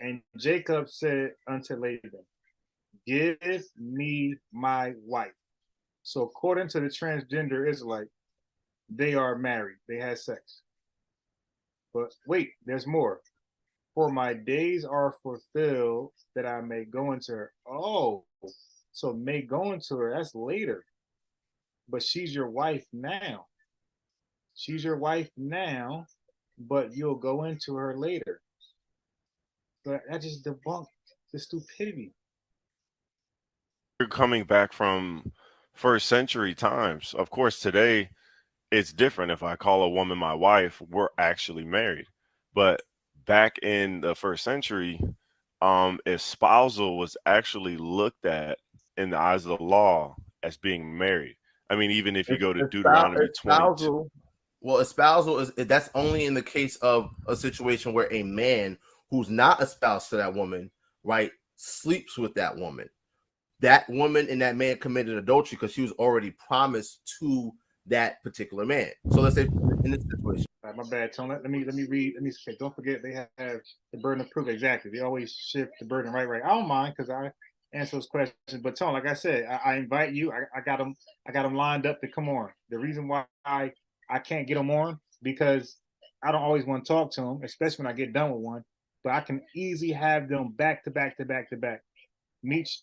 And Jacob said unto Laban, give me my wife. So according to the transgender Israelite, they are married. They had sex. But wait, there's more. For my days are fulfilled that I may go into her. Oh, so may go into her. That's later. But she's your wife now. She's your wife now, but you'll go into her later. But that just debunked the stupidity. coming back from first century times. Of course, today it's different. If I call a woman my wife, we're actually married. But back in the first century, espousal was actually looked at in the eyes of the law as being married. I mean, even if you go to Deuteronomy 22. Well, espousal that's only in the case of a situation where a man who's not a spouse to that woman, right, sleeps with that woman. That woman and that man committed adultery because she was already promised to that particular man. So let's say in this situation. My bad, Tony. Let me read. Let me say. Don't forget they have the burden of proof. Exactly. They always shift the burden. Right. I don't mind because I answer those questions. But Tony, like I said, I invite you. I got them. I got them lined up to come on. The reason why I can't get them on because I don't always want to talk to them, especially when I get done with one. But I can easily have them back to back to back to back. Meech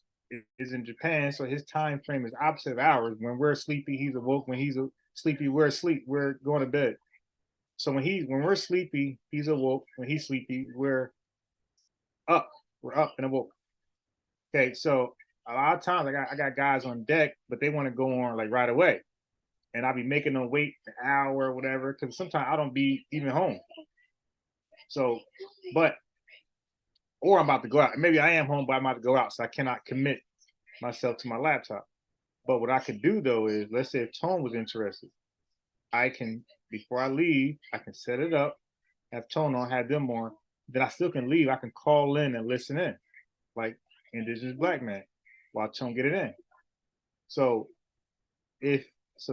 is in Japan, so his time frame is opposite of ours. When we're sleepy, he's awoke. When he's sleepy, we're asleep. We're going to bed. So when we're sleepy, he's awoke. When he's sleepy, we're up. We're up and awoke. Okay, so a lot of times I got guys on deck, but they want to go on like right away, and I'll be making them wait an hour or whatever because sometimes I don't be even home. So, or I'm about to go out. Maybe I am home, but I'm about to go out, so I cannot commit myself to my laptop. But what I could do though is, let's say if Tone was interested, I can, before I leave, I can set it up, have Tone on, have them on. Then I still can leave. I can call in and listen in, like Indigenous Black man, while Tone get it in. So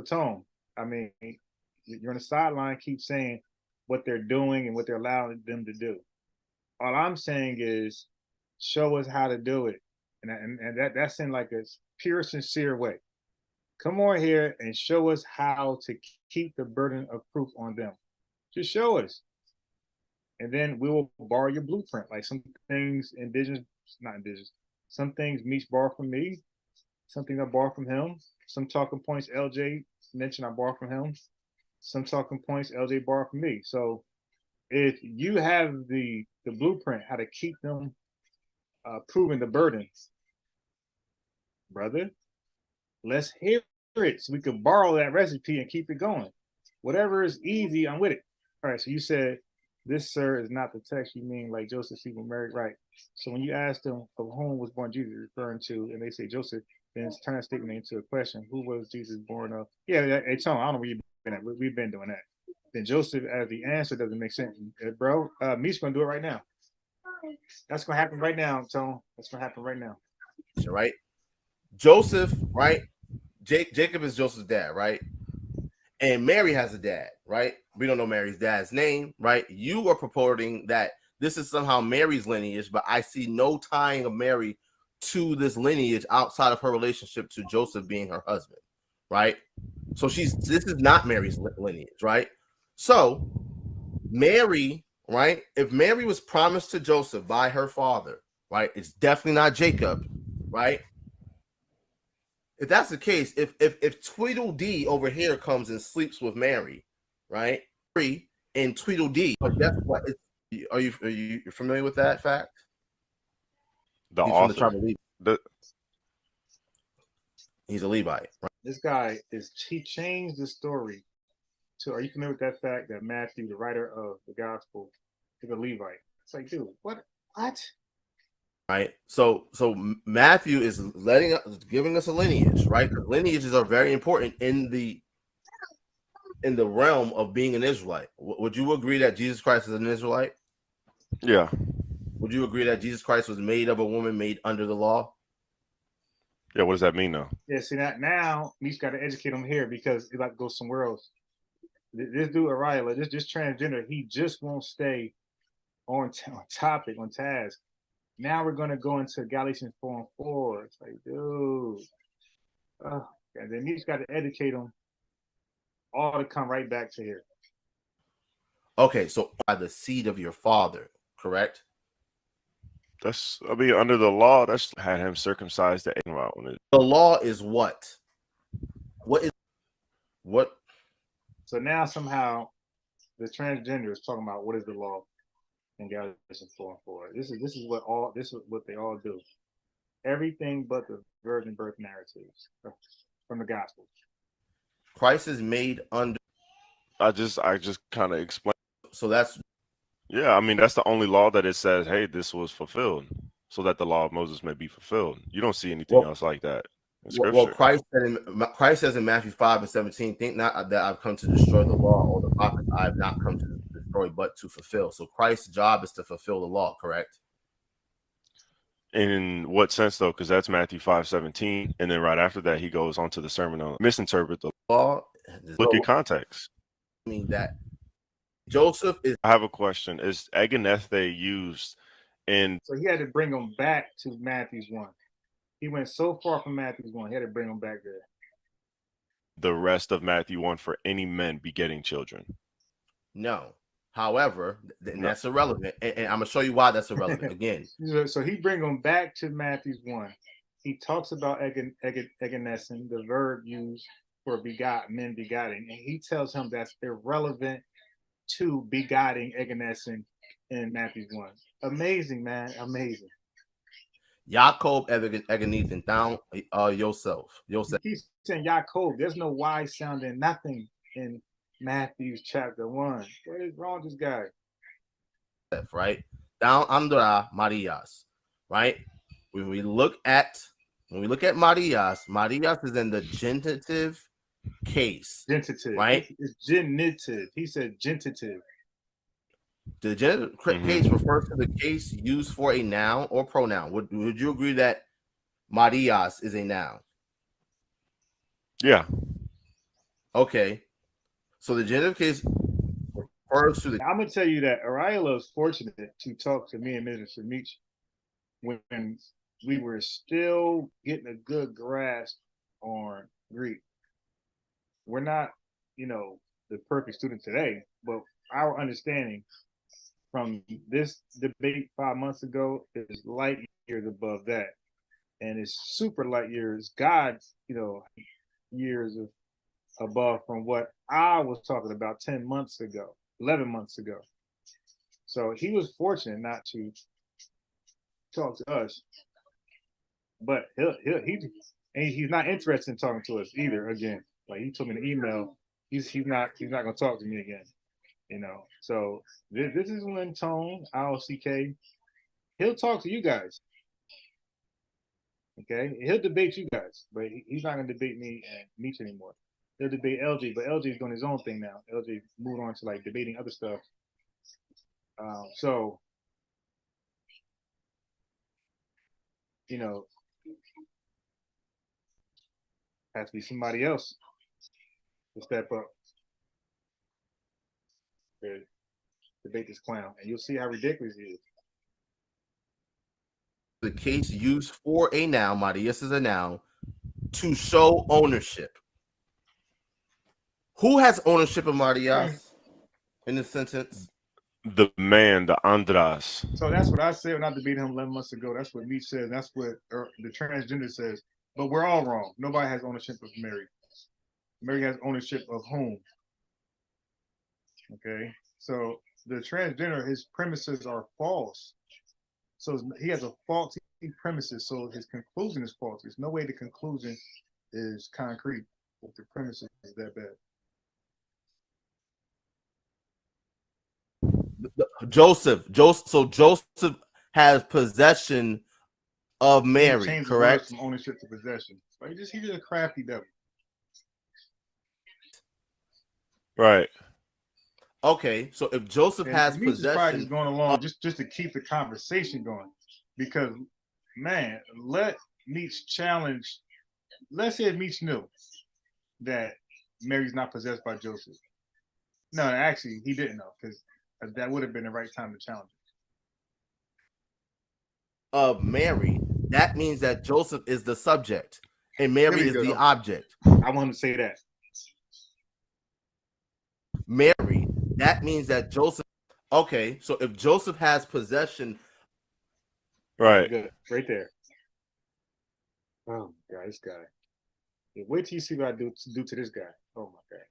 Tone, I mean, you're on the sideline, keep saying what they're doing and what they're allowing them to do. All I'm saying is show us how to do it. And that's in like a pure, sincere way. Come on here and show us how to keep the burden of proof on them. Just show us. And then we will borrow your blueprint. Like some things not indigenous, some things Meech borrowed from me, some things I borrowed from him, some talking points LJ mentioned I borrowed from him, some talking points LJ borrowed from me. So if you have the blueprint, how to keep them proving the burdens, brother, let's hear it so we can borrow that recipe and keep it going. Whatever is easy, I'm with it. All right, so you said, this, sir, is not the text you mean like Joseph people married, right? So when you ask them of whom was born Jesus referring to, and they say Joseph, then turn that statement into a question. Who was Jesus born of? Yeah, hey, Tom, I don't know where you've been at. We've been doing that. Then Joseph as the answer doesn't make sense. Bro, Me's going to do it right now. That's going to happen right now, Tom. That's going to happen right now. Right? Joseph, right? Jacob is Joseph's dad, right? And Mary has a dad, right? We don't know Mary's dad's name, right? You are purporting that this is somehow Mary's lineage, but I see no tying of Mary to this lineage outside of her relationship to Joseph being her husband, right? So this is not Mary's lineage, right? So Mary, right? If Mary was promised to Joseph by her father, right? It's definitely not Jacob, right? If that's the case, if Tweedledee over here comes and sleeps with Mary, right? And Tweedledee, but guess what? Are you familiar with that fact? The He's from the author. tribe of Levi. The, He's a Levite. Right? This guy he changed the story to. Are you familiar with that fact that Matthew, the writer of the gospel, is a Levite? It's like, dude, what? Right. So Matthew is giving us a lineage, right? Because lineages are very important in the realm of being an Israelite. Would you agree that Jesus Christ is an Israelite? yeah. Would you agree that Jesus Christ was made of a woman made under the law? Yeah. What does that mean though? Yeah, see that now Me's got to educate him here because he like to go somewhere else. This dude Ariel, this transgender, he just won't stay on topic, on task. Now we're gonna go into Galatians 4:4. It's like, dude. And then Me's got to educate him all to come right back to here. Okay, so by the seed of your father, correct? That's, I mean, under the law, that's had him circumcised at the The law is what? What? So now somehow the transgender is talking about what is the law in Galatians 4:4. This is what they all do. Everything but the virgin birth narratives from the gospel. Christ is made under. I just kind of explained. So that's. Yeah, I mean, that's the only law that it says, hey, this was fulfilled, so that the law of Moses may be fulfilled. You don't see anything else like that in Scripture. Well, Christ says in Matthew 5:17, think not that I've come to destroy the law or the prophets. I have not come to destroy, but to fulfill. So Christ's job is to fulfill the law, correct? In what sense, though? Because that's Matthew 5:17, and then right after that, he goes on to the sermon on misinterpret the law. Look at context. I mean that Joseph is. I have a question. Is eganethe used in? So he had to bring him back to Matthew's 1. He went so far from Matthew's 1, he had to bring him back there. The rest of Matthew 1 for any men begetting children? No. However, that's irrelevant, and I'm gonna show you why that's irrelevant again. So he bring him back to Matthew's 1. He talks about eganesin, the verb used for men begetting, and he tells him that's irrelevant to begetting eganesin in Matthew's 1. Amazing, man, amazing. Jacob eganethan down yourself. He's saying Jacob. There's no Y sounding nothing in Matthew's chapter 1. What is wrong with this guy? Right? Down Andra Marias, right? When we look at Marias, Marias is in the genitive case. Genitive. Right? It's genitive. He said genitive. The genitive case refers to the case used for a noun or pronoun. Would you agree that Marias is a noun? Yeah. Okay. So the genitive case refers to the. I'm gonna tell you that Ariel is fortunate to talk to me and Mr. Meach when we were still getting a good grasp on Greek. We're not, the perfect student today, but our understanding from this debate 5 months ago is light years above that, and it's super light years, years above from what I was talking about 10 months ago, 11 months ago. So he was fortunate not to talk to us, but he's not interested in talking to us either. Again, like he told me in the email, he's not gonna talk to me again. So this is when Tone RLCK, he'll talk to you guys. Okay, he'll debate you guys, but he's not gonna debate me and Meech anymore. He'll debate LG, but LG is doing his own thing now. LG moved on to like debating other stuff. So has to be somebody else to step up to debate this clown, and you'll see how ridiculous he is. The case used for a noun, Marias is a noun, to show ownership. Who has ownership of Marias in this sentence? The man, the Andras. So that's what I said when I debated him 11 months ago. That's what Meech says. That's what the transgender says. But we're all wrong. Nobody has ownership of Mary. Mary has ownership of whom? Okay. So the transgender, his premises are false. So he has a faulty premises. So his conclusion is false. There's no way the conclusion is concrete if the premises is that bad. Joseph. So Joseph has possession of Mary, Change correct? from ownership to possession. But he's just a crafty devil. Right. Okay, so if Joseph has Meech is probably possession, just going along just to keep the conversation going, because man, let Meech challenge. Let's say if Meech knew that Mary's not possessed by Joseph. No, actually, he didn't know, because that would have been the right time to challenge it. Of Mary, that means that Joseph is the subject and Mary is the object. I want him to say that. Mary, that means that Joseph. Okay, so if Joseph has possession, right, good, right there. Oh my God, this guy. Yeah, wait till you see what I do to this guy. Oh my God.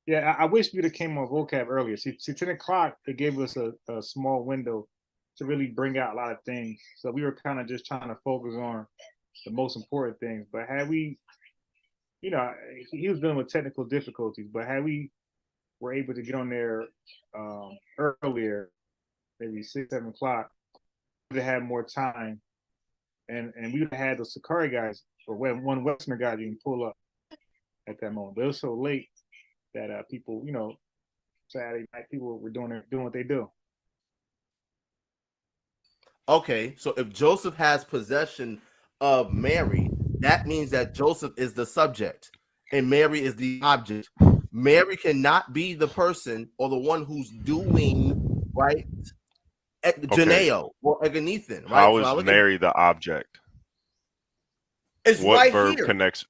Yeah, I wish we'd have came on vocab earlier. See, 10 o'clock, it gave us a small window to really bring out a lot of things. So we were kind of just trying to focus on the most important things. But had we, you know, he was dealing with technical difficulties, but had we were able to get on there earlier, maybe 6, 7 o'clock, we'd have had more time. And we would have had the Sakari guys, or one Westerner guy you can pull up at that moment. But it was so late that people, you know, Saturday night, people were doing what they do. Okay, so if Joseph has possession of Mary, that means that Joseph is the subject and Mary is the object. Mary cannot be the person or the one who's doing, right? Janeo or Eganethan, right? How is Mary the object? It's what right verb here. Connects?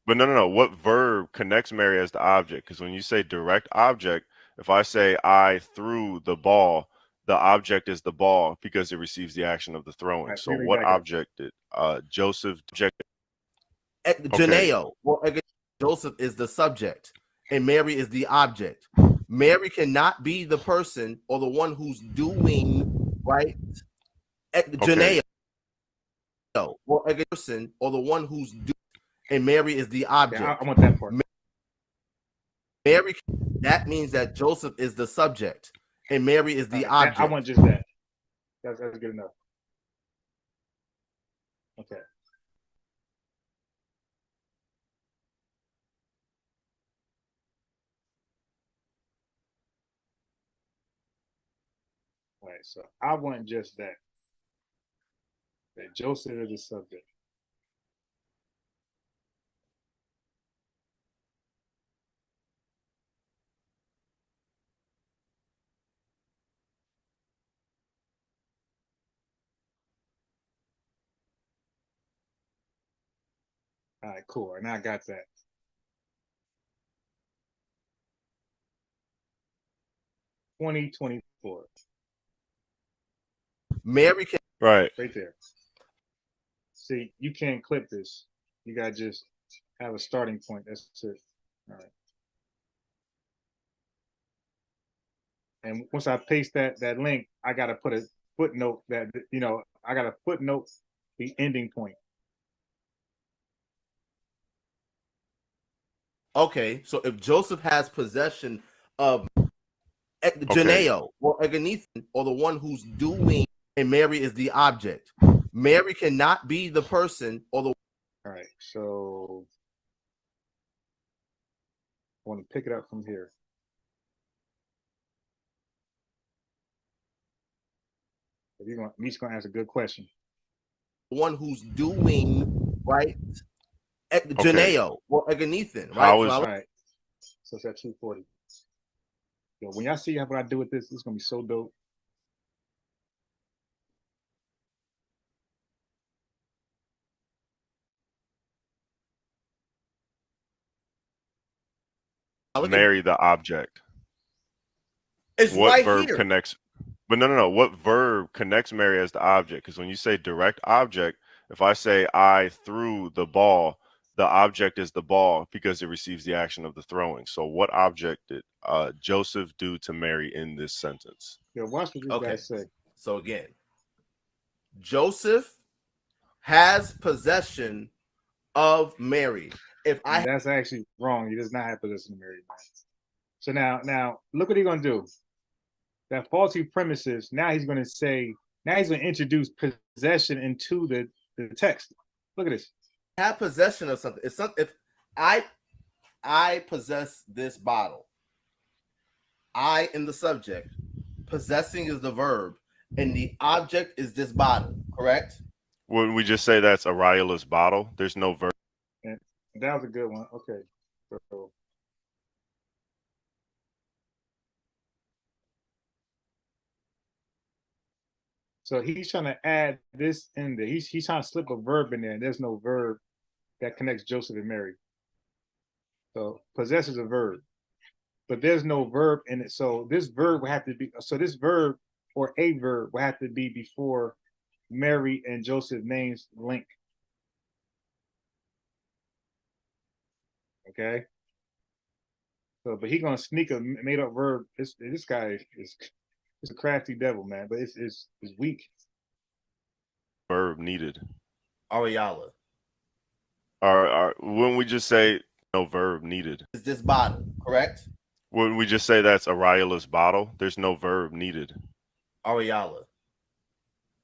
But no. What verb connects Mary as the object? Because when you say direct object, if I say I threw the ball, the object is the ball because it receives the action of the throwing. So what object did Joseph object? Janeo or Joseph is the subject and Mary is the object. Mary cannot be the person or the one who's doing, right? Janeo or a person or the one who's doing, and Mary is the object. Yeah, I want that part. Mary, that means that Joseph is the subject and Mary is the object. I want just that. That's good enough. Okay. All right, so I want just that. That Joseph is the subject. All right, cool. And I got that. $20.24. Mary can right there. See, you can't clip this. You gotta just have a starting point. That's it. All right. And once I paste that link, I gotta put a footnote that I gotta footnote the ending point. Okay, so if Joseph has possession of Janeo or Eganethan or the one who's doing, and Mary is the object. Mary cannot be the person or the. All right, so I want to pick it up from here. Meech's gonna ask a good question. The one who's doing, right? Janeo or Eganethan, right? All right. So it's at 240. Yo, when y'all see what I do with this, it's gonna be so dope. Mary the object. It's what right verb here. Connects? But no. What verb connects Mary as the object? Because when you say direct object, if I say I threw the ball, the object is the ball because it receives the action of the throwing. So what object did Joseph do to Mary in this sentence? Yeah, watch what these guys say. So again, Joseph has possession of Mary. That's actually wrong. He does not have possession of Mary. So now look what he's gonna do. That faulty premises. Now he's gonna say. Now he's gonna introduce possession into the text. Look at this. Have possession of something. It's something. If I possess this bottle, I in the subject, possessing is the verb, and the object is this bottle. Correct? Would we just say that's Ariela's bottle? There's no verb. And that was a good one. Okay. So he's trying to add this in there. He's trying to slip a verb in there, and there's no verb that connects Joseph and Mary. So possess is a verb, but there's no verb in it. So this verb will have to be. So this verb or a verb will have to be before Mary and Joseph's names link. Okay. So, but he's gonna sneak a made up verb. This guy is a crafty devil, man. But it's weak. Verb needed. Ariella. Wouldn't we just say no verb needed? Is this bottle correct? Wouldn't we just say that's Ariela's bottle? There's no verb needed. Ariella.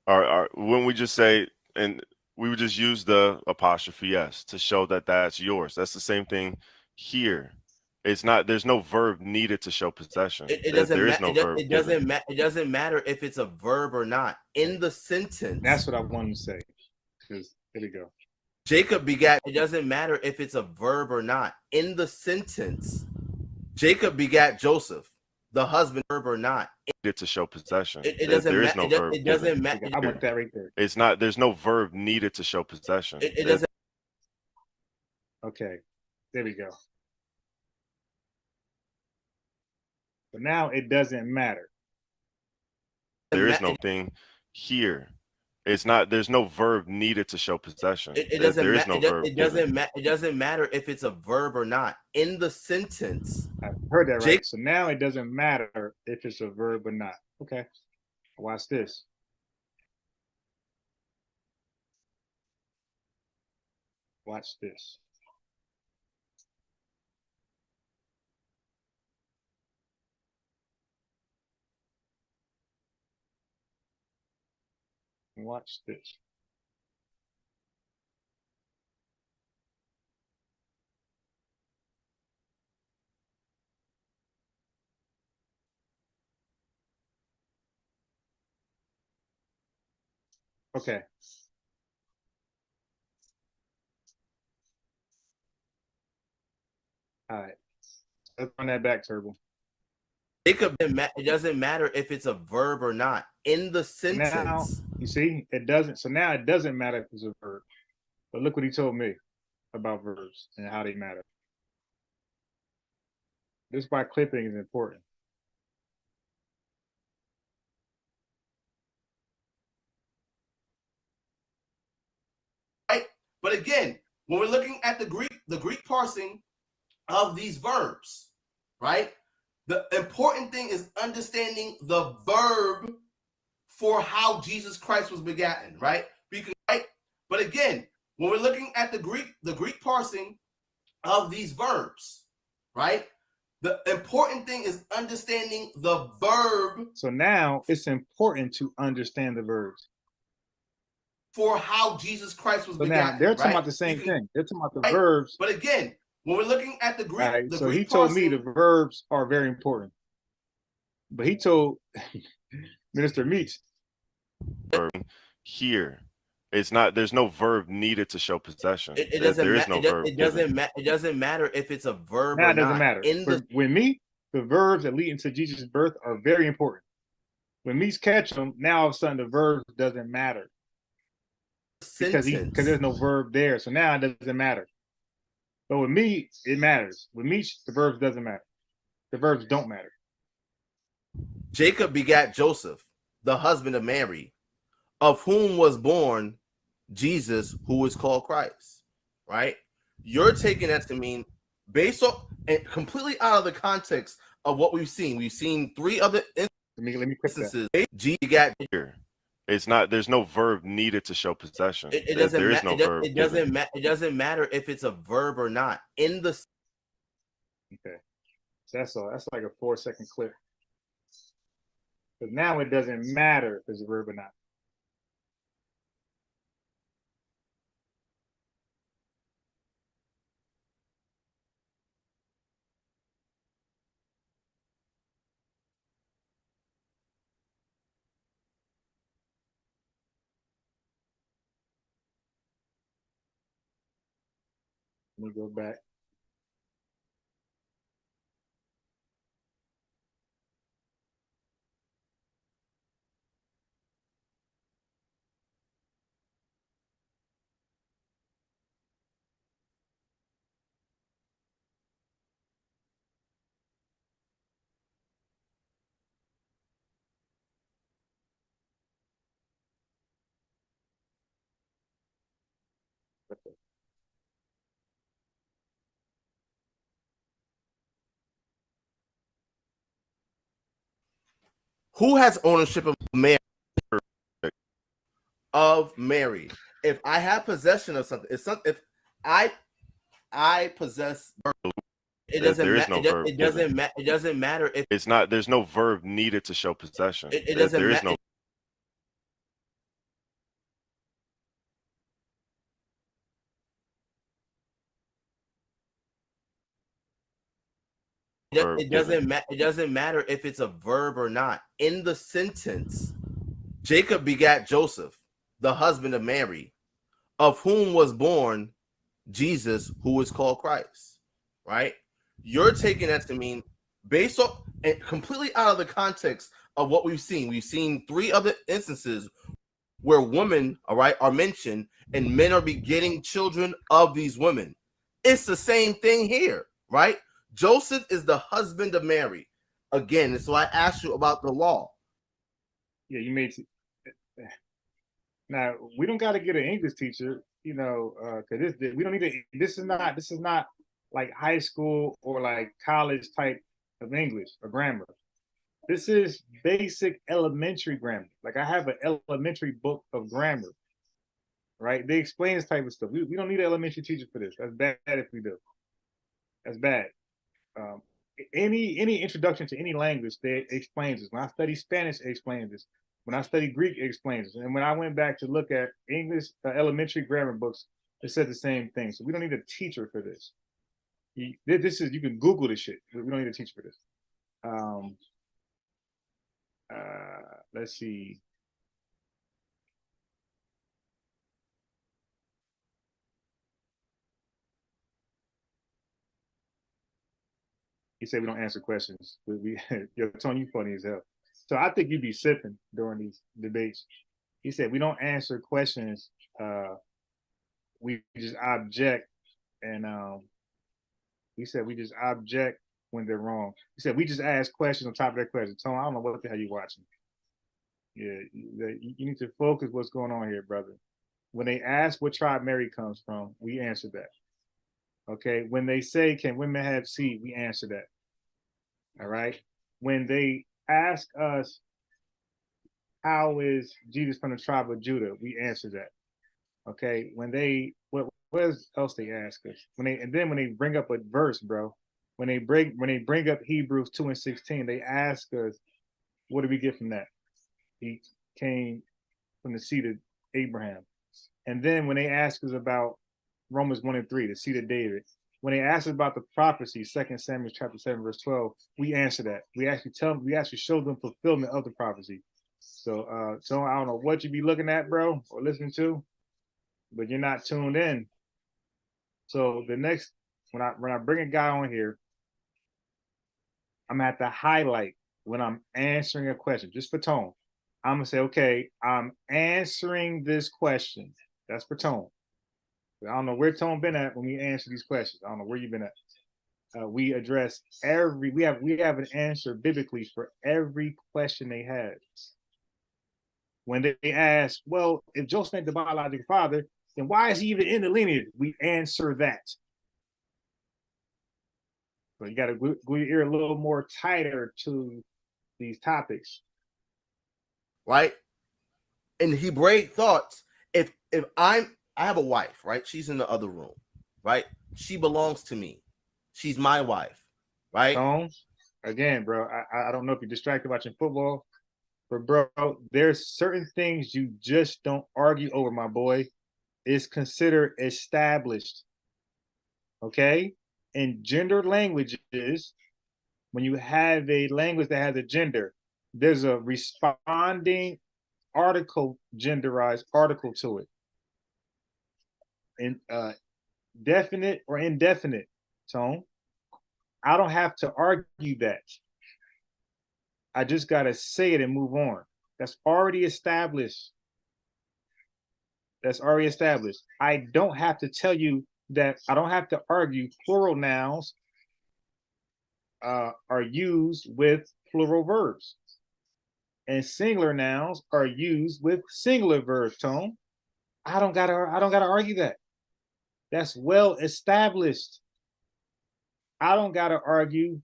Wouldn't we just say, and we would just use the apostrophe S to show that that's yours? That's the same thing here. It's not. There's no verb needed to show possession. It doesn't matter. It doesn't matter if it's a verb or not in the sentence. That's what I wanted to say. Because here we go. Jacob begat. It doesn't matter if it's a verb or not in the sentence. Jacob begat Joseph, the husband, verb or not. Needed to show possession. It doesn't matter. There is no verb. It doesn't matter. I want that right there. It's not. There's no verb needed to show possession. It doesn't. Okay, there we go. But now it doesn't matter. There is no thing here. It's not. There's no verb needed to show possession. It doesn't matter if it's a verb or not in the sentence. I heard that right. So now it doesn't matter if it's a verb or not. Okay. Watch this. Watch this. Watch this. Okay. All right. Let's run that back, Turbo. It doesn't matter if it's a verb or not in the sentence. Now, you see, it doesn't. So now it doesn't matter if it's a verb. But look what he told me about verbs and how they matter. This by clipping is important. Right? But again, when we're looking at the Greek parsing of these verbs, right? The important thing is understanding the verb for how Jesus Christ was begotten, right? Right? But again, when we're looking at the Greek parsing of these verbs, right? The important thing is understanding the verb. So now it's important to understand the verbs. For how Jesus Christ was begotten. Now they're talking about the same thing. They're talking about the verbs. But again, when we're looking at the Greek, right, so he told me the verbs are very important. But he told Minister Meach here. It's not. There's no verb needed to show possession. It doesn't matter if it's a verb or not. It doesn't matter. When me, the verbs that lead into Jesus' birth are very important. When Meach catch them, now all of a sudden the verbs doesn't matter. Because there's no verb there. So now it doesn't matter. But with me, it matters. With me, the verbs doesn't matter. The verbs don't matter. Jacob begat Joseph, the husband of Mary, of whom was born Jesus, who is called Christ. Right? You're taking that to mean based off and completely out of the context of what we've seen. We've seen three other Let me click that. instances. G got Here, it's not. There's no verb needed to show possession. it doesn't There is matter. no verb. It doesn't matter if it's a verb or not. In the Okay. So that's like a 4-second clip. Because now it doesn't matter if it's a verb or not. Let me go back. who has ownership of Mary? Of Mary. If I have possession of something, if I possess, it doesn't matter. It doesn't matter if It's not. There's no verb needed to show possession. it doesn't There is matter. no. It doesn't matter if it's a verb or not. In the sentence, Jacob begat Joseph, the husband of Mary, of whom was born Jesus, who is called Christ. Right? You're taking that to mean based off and completely out of the context of what we've seen. We've seen three other instances where women, all right, are mentioned and men are begetting children of these women. It's the same thing here, right? Joseph is the husband of Mary. Again, so I asked you about the law. Yeah, you made. Now we don't got to get an English teacher, because we don't need to. This is not like high school or like college type of English or grammar. This is basic elementary grammar. Like I have an elementary book of grammar, right? They explain this type of stuff. We don't need an elementary teacher for this. That's bad if we do. That's bad. Um, any introduction to any language, they explains this. When I study Spanish, it explains this. When I study Greek, it explains this. And when I went back to look at English elementary grammar books, it said the same thing. So we don't need a teacher for this. This is, you can Google this shit. We don't need a teacher for this. Let's see. He said we don't answer questions. Yo, Tony, you funny as hell. So I think you'd be sipping during these debates. He said we don't answer questions. We just object, and he said we just object when they're wrong. He said we just ask questions on top of their questions. Tony, I don't know what the hell you watching. Yeah, you need to focus what's going on here, brother. When they ask what tribe Mary comes from, we answer that. Okay. When they say, can women have seed, we answer that. All right. When they ask us, how is Jesus from the tribe of Judah, we answer that. Okay. When they, what else they ask us? When they bring up a verse, bro, when they bring up Hebrews 2:16, they ask us, what do we get from that? He came from the seed of Abraham. And then when they ask us about Romans 1:3, the seed of David, when they ask us about the prophecy, 2 Samuel chapter 7, verse 12, we answer that. We actually show them fulfillment of the prophecy. So I don't know what you be looking at, bro, or listening to, but you're not tuned in. So the next, when I bring a guy on here, I'm gonna have to highlight when I'm answering a question, just for tone. I'm gonna say, okay, I'm answering this question. That's for tone. I don't know where Tone been at when we answer these questions. I don't know where you've been at. We address we have an answer biblically for every question they had. When they ask, well, if Joseph ain't the biological father, then why is he even in the lineage? We answer that. So you got to glue your ear a little more tighter to these topics. Right? In Hebraic thoughts, if I have a wife, right? She's in the other room, right? She belongs to me. She's my wife, right? Tone, again, bro, I don't know if you're distracted watching football, but bro, there's certain things you just don't argue over, my boy. It's considered established. Okay? In gendered languages, when you have a language that has a gender, there's a responding article, genderized article to it. In definite or indefinite tone. I don't have to argue that. I just got to say it and move on. That's already established. That's already established. I don't have to tell you that. I don't have to argue plural nouns are used with plural verbs, and singular nouns are used with singular verbs. Tone. I don't gotta argue that. That's well established. I don't gotta argue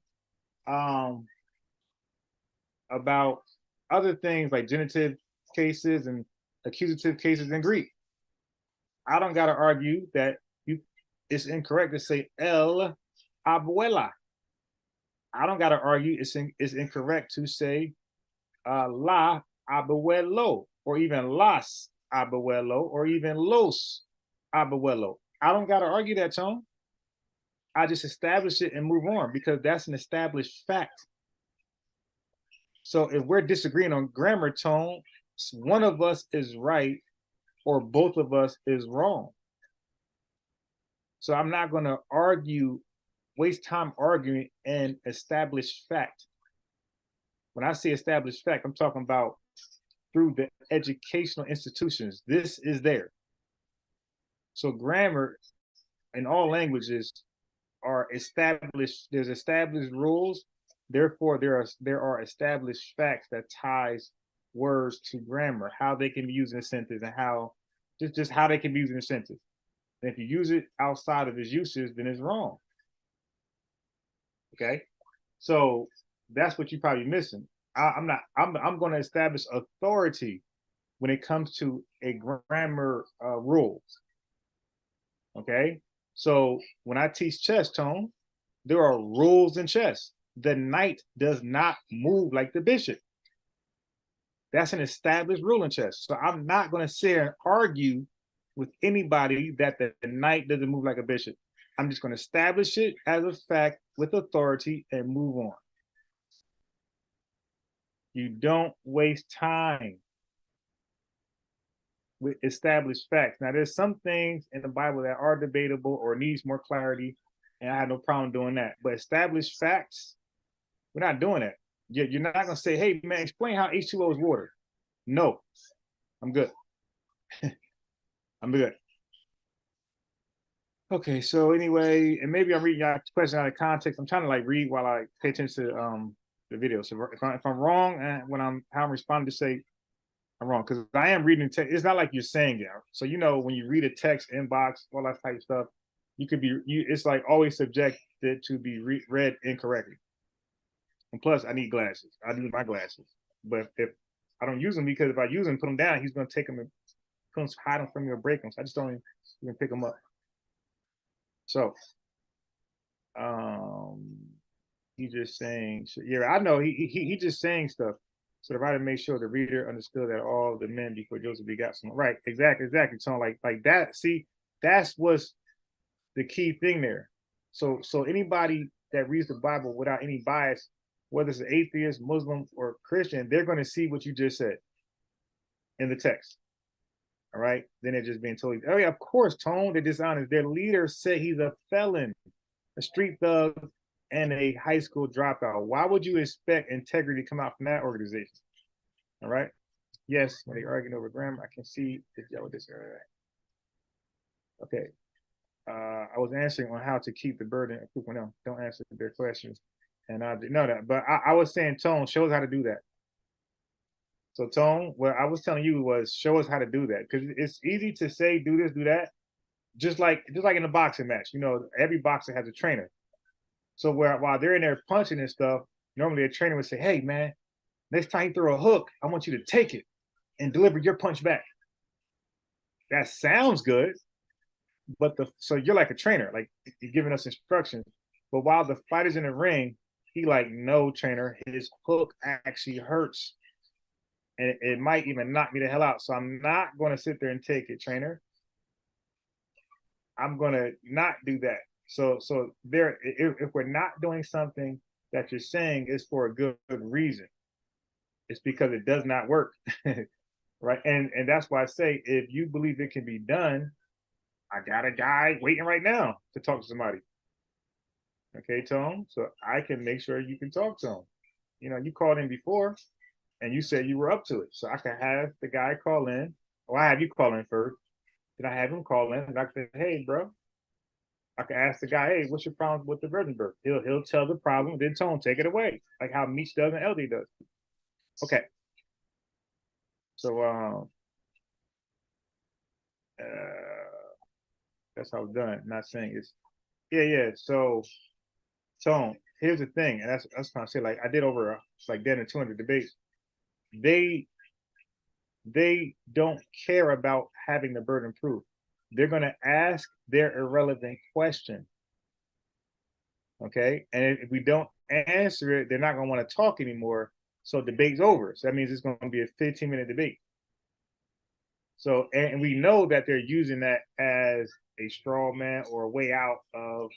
about other things like genitive cases and accusative cases in Greek. I don't gotta argue that it's incorrect to say el abuela. I don't gotta argue it's incorrect to say la abuelo, or even las abuelo, or even los abuelo. I don't gotta argue that, Tone. I just establish it and move on because that's an established fact. So if we're disagreeing on grammar, Tone, one of us is right or both of us is wrong. So I'm not going to waste time arguing an established fact. When I say established fact, I'm talking about through the educational institutions. This is there. So grammar in all languages are established. There's established rules. Therefore, there are established facts that ties words to grammar, how they can be used in a sentence, and how just how they can be used in a sentence. And if you use it outside of its uses, then it's wrong. Okay, so that's what you're probably missing. I'm going to establish authority when it comes to a grammar rule. Okay, so when I teach chess, Tone, there are rules in chess. The knight does not move like the bishop. That's an established rule in chess. So I'm not going to sit and argue with anybody that the knight doesn't move like a bishop. I'm just going to establish it as a fact with authority and move on. You don't waste time with established facts. Now, there's some things in the Bible that are debatable or needs more clarity, and I have no problem doing that. But established facts, we're not doing that. You're not going to say, hey, man, explain how H2O is water. No, I'm good. I'm good. Okay, so anyway, and maybe I'm reading y'all question out of context. I'm trying to like read while I pay attention to the video. So if I'm wrong and how I'm responding, to say I'm wrong, because I am reading the text. It's not like you're saying it. So when you read a text inbox, all that type of stuff, it's like always subjected to be read incorrectly. And plus, I need glasses. I need my glasses. But if I don't use them, because if I use them, put them down, he's going to take them and hide them from me or break them. So I just don't even pick them up. So, he's just saying, yeah, I know he just saying stuff. So the writer made sure the reader understood that all the men before Joseph begot someone. Right, exactly. So like that. See, that's what's the key thing there. So anybody that reads the Bible without any bias, whether it's an atheist, Muslim, or Christian, they're going to see what you just said in the text. All right. Then they're just being told, oh yeah, of course, Tone, they're dishonest. Their leader said he's a felon, a street thug, and a high school dropout. Why would you expect integrity to come out from that organization? All right. Yes, when they arguing over grammar, I can see this. Okay. I was answering on how to keep the burden of proof on them. Don't answer their questions. And I didn't know that. But I was saying Tone shows how to do that. So Tone, what I was telling you was show us how to do that. Because it's easy to say do this, do that. Just like in a boxing match. Every boxer has a trainer. So while they're in there punching and stuff, normally a trainer would say, "Hey man, next time you throw a hook, I want you to take it and deliver your punch back." That sounds good, but so you're like a trainer, like you're giving us instructions. But while the fighter's in the ring, he like, "No, trainer, his hook actually hurts, and it might even knock me the hell out. So I'm not going to sit there and take it, trainer. I'm going to not do that." So there, if we're not doing something that you're saying is for a good reason, it's because it does not work, right? And that's why I say, if you believe it can be done, I got a guy waiting right now to talk to somebody. Okay, Tone. So I can make sure you can talk to him. You know, you called in before and you said you were up to it. So I can have the guy call in, or I have you call in first. Then I have him call in and I can say, "Hey, bro." I can ask the guy, "Hey, what's your problem with the virgin birth?" He'll tell the problem, then Tone take it away, like how Meech does and LD does. Okay. So that's how it's done. Not saying it's yeah. So Tone, here's the thing, and that's kind of say, like I did over like dead and 200 debates. They don't care about having the burden of proof. They're going to ask their irrelevant question. Okay. And if we don't answer it, they're not going to want to talk anymore. So debate's over. So that means it's going to be a 15-minute debate. So, and we know that they're using that as a straw man or a way out of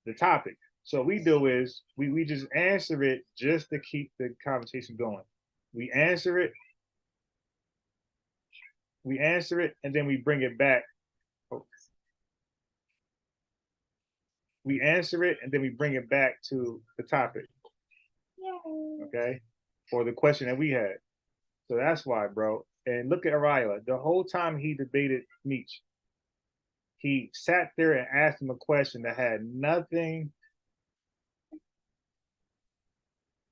the topic. So what we do is we just answer it just to keep the conversation going. We answer it, and then we bring it back. We answer it, and then we bring it back to the topic. Okay, or the question that we had. So that's why, bro. And look at Araya. The whole time he debated Meech, he sat there and asked him a question that had nothing.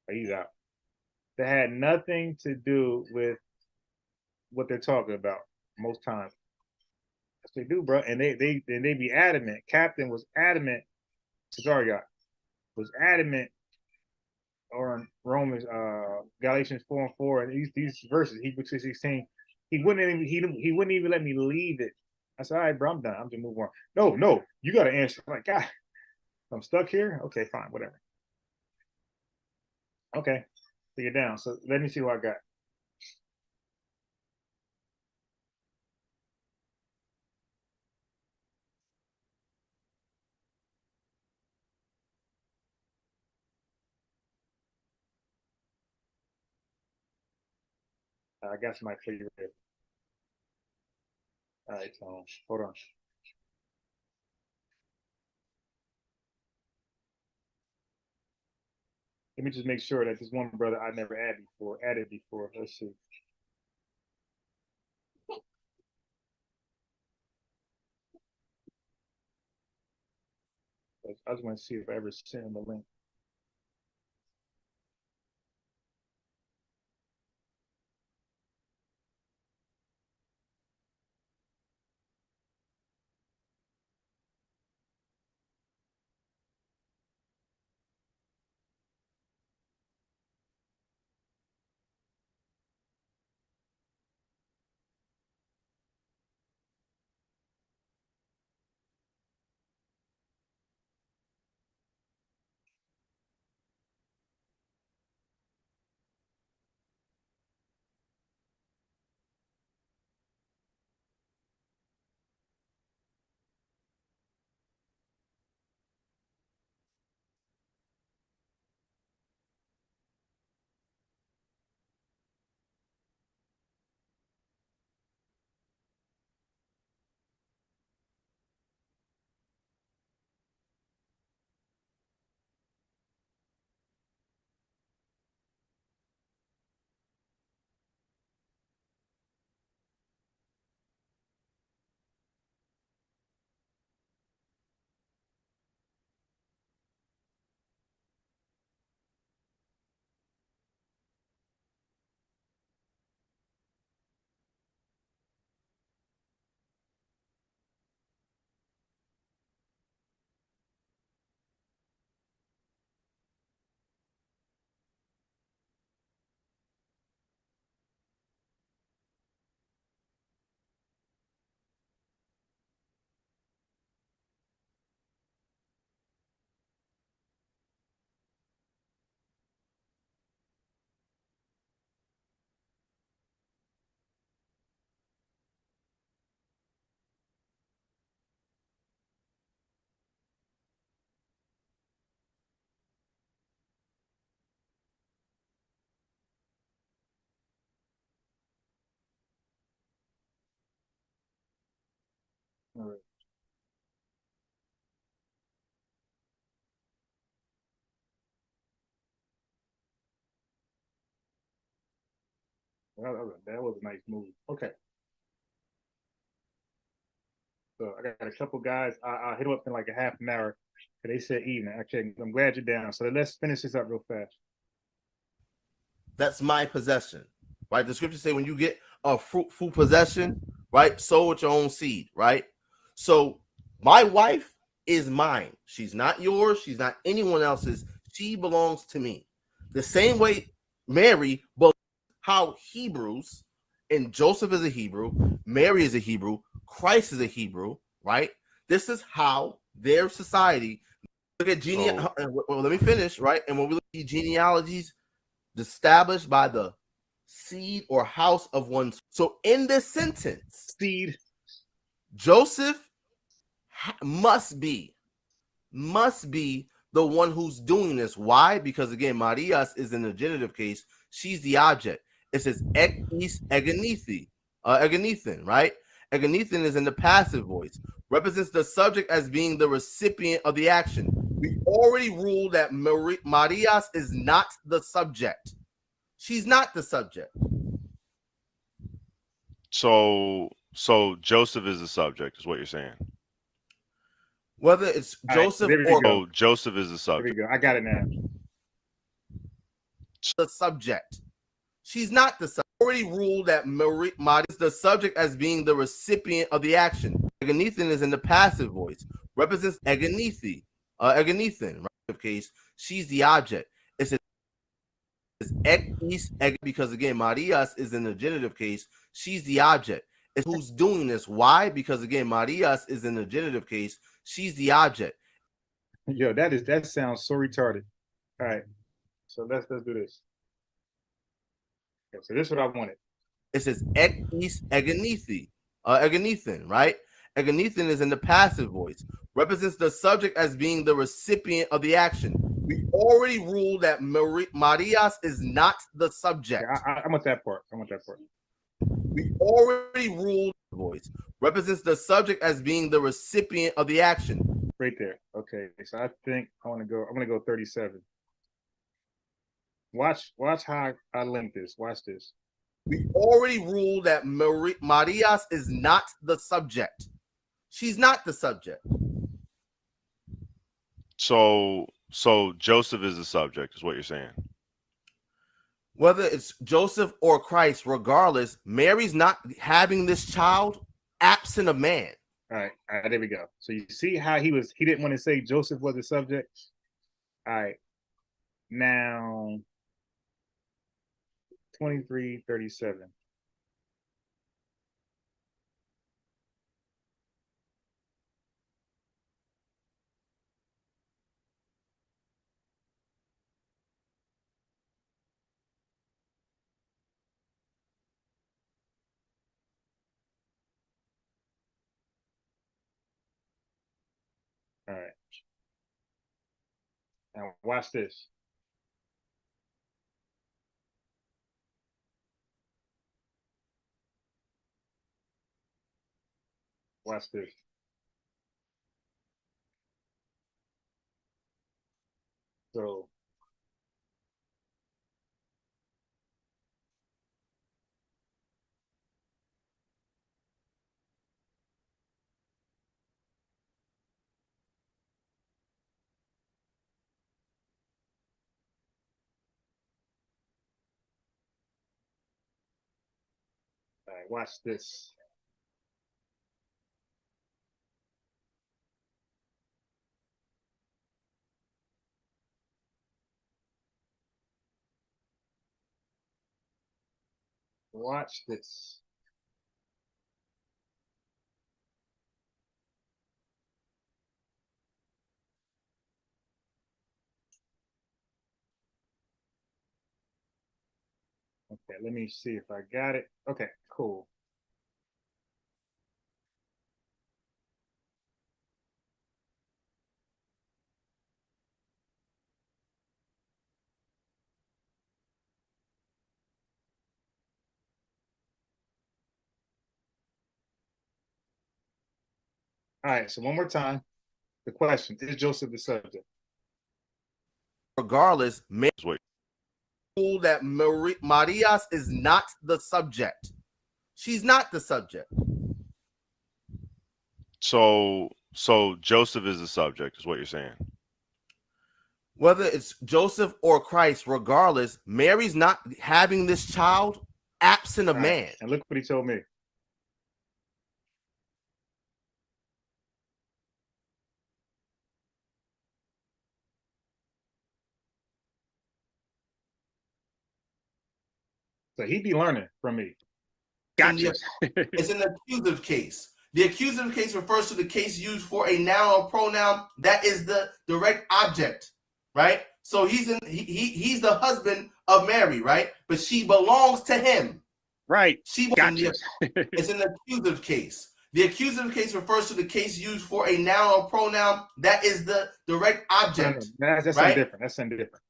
He's out. That had nothing to do with what they're talking about most times. That's what they do, bro. And they be adamant. Captain was adamant. Cesariot was adamant on Romans, Galatians 4:4, and these verses, Hebrews 6:16. He wouldn't even let me leave it. I said, "All right, bro, I'm done. I'm just move on." No, you got to answer. I'm like, God, I'm stuck here. Okay, fine, whatever. Okay, so you're down. So let me see what I got. I got somebody for you here. All right, so hold on. Let me just make sure that this one brother I never added before. Let's see. I just want to see if I ever sent him a link. All right. That was a nice move. Okay. So I got a couple guys. I'll hit them up in like a half an hour. They said evening. Okay, I'm glad you're down. So let's finish this up real fast. That's my possession, right? The scriptures say when you get a fruitful possession, right, sow with your own seed, right? So my wife is mine. She's not yours. She's not anyone else's. She belongs to me. The same way Mary, but how Hebrews, and Joseph is a Hebrew, Mary is a Hebrew, Christ is a Hebrew, right? This is how their society. Look at well, let me finish, right? And when we look at genealogies established by the seed or house of one. So in this sentence, Seed. Joseph must be the one who's doing this. Why? Because again, Marias is in the genitive case. She's the object. It says ek is egenethi, egenethin, right? Egenethin is in the passive voice, represents the subject as being the recipient of the action. We already ruled that Marias is not the subject. She's not the subject. So Joseph is the subject, is what you're saying. Whether it's Joseph or Joseph is the There we subject. go. I got it now. The subject. She's not the subject. Already ruled that Marie is the subject as being the recipient of the action. Egenethin is in the passive voice, represents egenethi, egenethin, right? In case she's the object. It's ek is because again, Marias is in the genitive case. She's the object. It's who's doing this. Why? Because again, Marias is in the genitive case. She's the object. Yo, that sounds so retarded. All right. So let's do this. Okay, so this is what I wanted. It says ek is egenethi, egenethin, right? Egenethin is in the passive voice, represents the subject as being the recipient of the action. We already ruled that Marias is not the subject. Okay, I want that part. We already ruled the voice, represents the subject as being the recipient of the action. Right there. Okay, so I think I'm gonna go 37. Watch how I link this. Watch this. We already ruled that Marias is not the subject. She's not the subject. So Joseph is the subject, is what you're saying. Whether it's Joseph or Christ, regardless, Mary's not having this child absent of man. All right, there we go. So you see how he didn't want to say Joseph was the subject. All right, now 23:37. All right. Now watch this. Watch this. So all right, watch this. Watch this. Okay, let me see if I got it. Okay, cool. All right, so one more time. The question, is Joseph the subject? Regardless, Wait. rule that Marias is not the subject. She's not the subject. So Joseph is the subject, is what you're saying. Whether it's Joseph or Christ, regardless, Mary's not having this child absent of man. And look what he told me. So he'd be learning from me. Gotcha. It's an accusative case. The accusative case refers to the case used for a noun or pronoun that is the direct object, right? So he's the husband of Mary, right? But she belongs to him. Right. Gotcha. It's an accusative case. The accusative case refers to the case used for a noun or pronoun that is the direct object. That's right? something different. That's something different.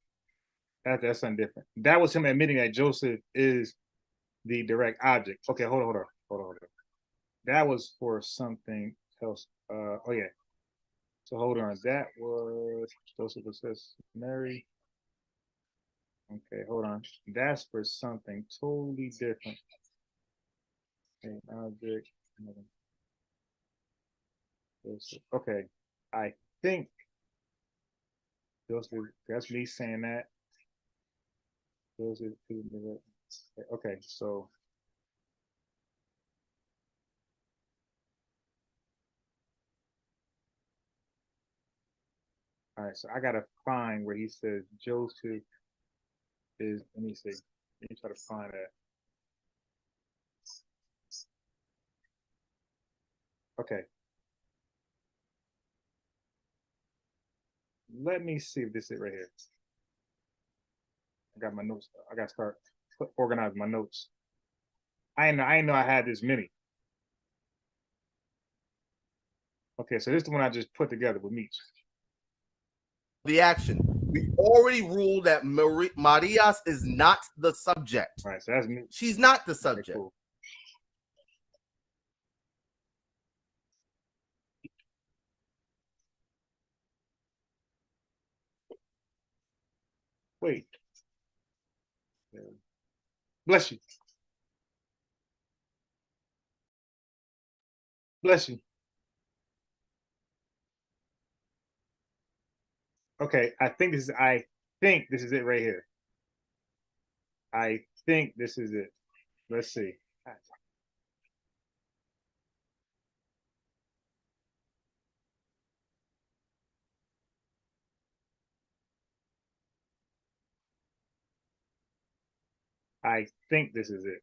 That's something different. That was him admitting that Joseph is the direct object. Okay, hold on. That was for something else. Oh yeah. So hold on. That was Joseph says Mary. Okay, hold on. That's for something totally different. Okay, object. Joseph. Okay, I think Joseph. That's me saying that. Joseph. Okay, so. All right, so I gotta find where he says Joseph is. Let me see. Let me try to find that. Okay. Let me see if this is right here. I got my notes. I gotta start organizing my notes. I didn't know I had this many. Okay, so this is the one I just put together with Meech. The action. We already ruled that Marias is not the subject. All right, so that's me. She's not the subject. Okay, cool. Wait. Bless you. Bless you. Okay, I think this is it right here. I think this is it. Let's see. I think this is it.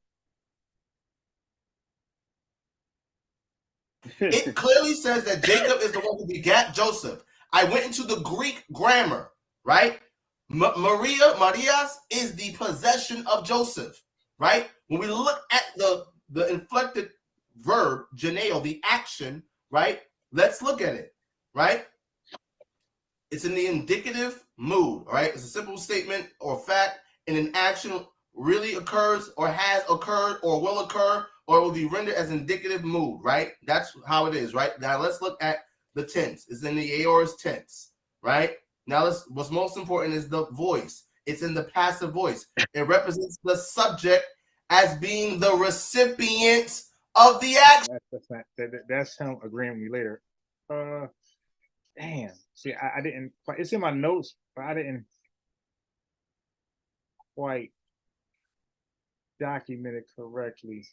It clearly says that Jacob is the one who begat Joseph. I went into the Greek grammar, right? Marias is the possession of Joseph, right? When we look at the inflected verb, janeo, the action, right? Let's look at it, right? It's in the indicative mood, right? It's a simple statement or fact, and an action really occurs or has occurred or will occur or it will be rendered as indicative mood, right? That's how it is, right? Now let's look at the tense. It's in the aorist tense, right? Now what's most important is the voice. It's in the passive voice. It represents the subject as being the recipient of the action. That's him agreeing with me later. Damn. See, I didn't. It's in my notes, but I didn't quite document it correctly.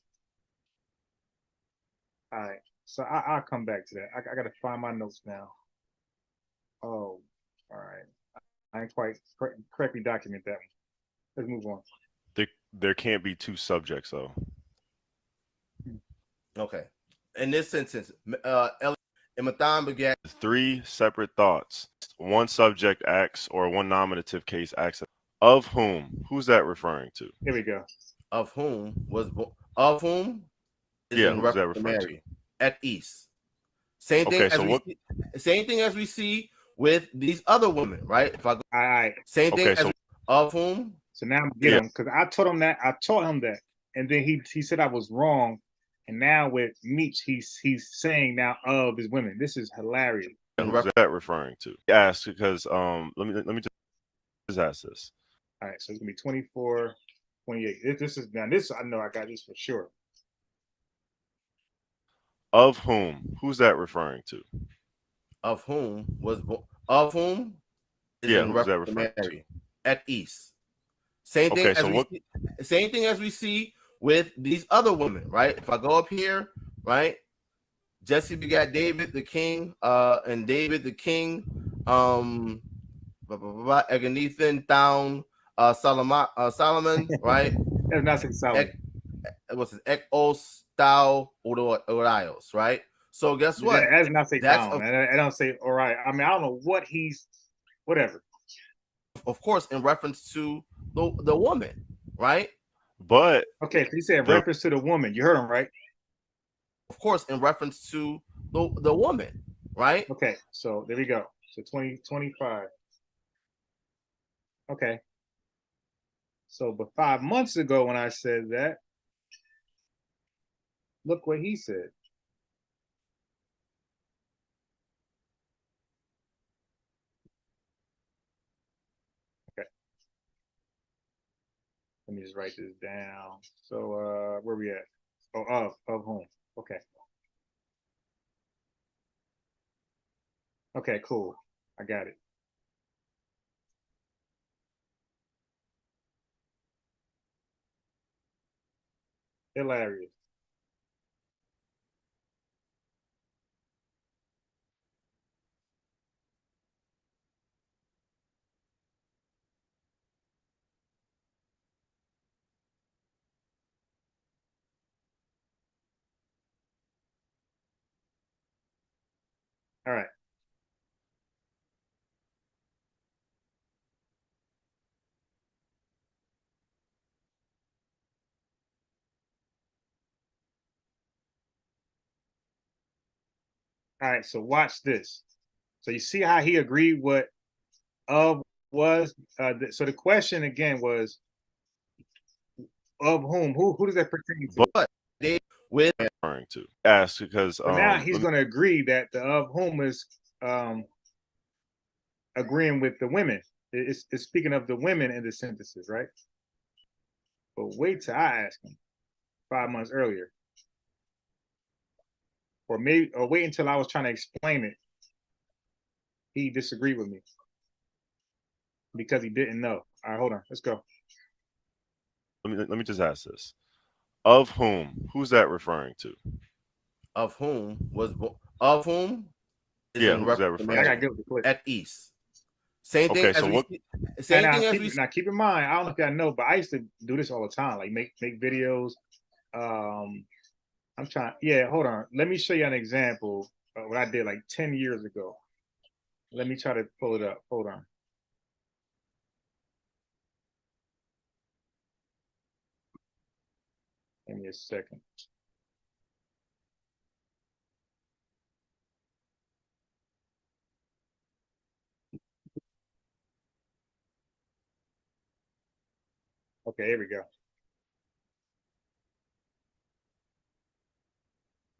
All right, so I'll come back to that. I got to find my notes now. Oh, all right. I ain't quite correctly document that one. Let's move on. There can't be two subjects though. Okay. In this sentence, and Mathan begat 3 separate thoughts. One subject acts or one nominative case acts. Of whom? Who's that referring to? Here we go. Of whom is yeah, in who's that reference to referring Mary to? at East. Same thing same thing as we see with these other women, right? If I go, all right. Same thing as of whom. So now I'm getting him because I told him that, and then he said I was wrong And now with Meech, he's saying now of his women. This is hilarious. Who's that referring to? Ask because let me just ask this. All right, so it's gonna be 24, 28. This is now this I know I got this for sure. Of whom? Who's that referring to? Of whom is Yeah, in who's that reference to referring Mary to? at East. Same thing Okay, as so we what? see, same thing as we see with these other women, right? If I go up here, right, Jesse begat David the king, and David the king, Eganethan down, Solomon, right? That's not saying Solomon. What's it? Ekos thou Urios, right? So guess what? That's not say That's down. I don't say all right. I mean, I don't know what he's whatever. Of course, in reference to the woman, right? But okay, so he said reference to the woman. You heard him, right? Of course, in reference to the woman, right? Okay, so there we go. So 2025. Okay. So, but 5 months ago when I said that, look what he said. Okay. Let me just write this down. So, where we at? Oh, of whom? Okay. Okay, cool. I got it. Hilarious. All right. All right, so watch this. So you see how he agreed what of was. So the question again was of whom? Who does that pertain to? But they with referring to ask because So now he's going to agree that the of whom is agreeing with the women. It's speaking of the women in the synthesis, right? But wait till I ask him 5 months earlier, or wait until I was trying to explain it. He disagreed with me because he didn't know. All right, hold on. Let's go. let me just ask this. Of whom? Who's that referring to? Of whom is Yeah, in who's that reference to referring I gotta Mary get with the clip. at East. Same thing Okay, as so we what? see. Same now, thing as we see. now keep in mind, I don't know if y'all know, but I used to do this all the time, like make videos. I'm trying. Yeah, hold on. Let me show you an example of what I did like 10 years ago. Let me try to pull it up. Hold on. Give me a second. Okay, here we go.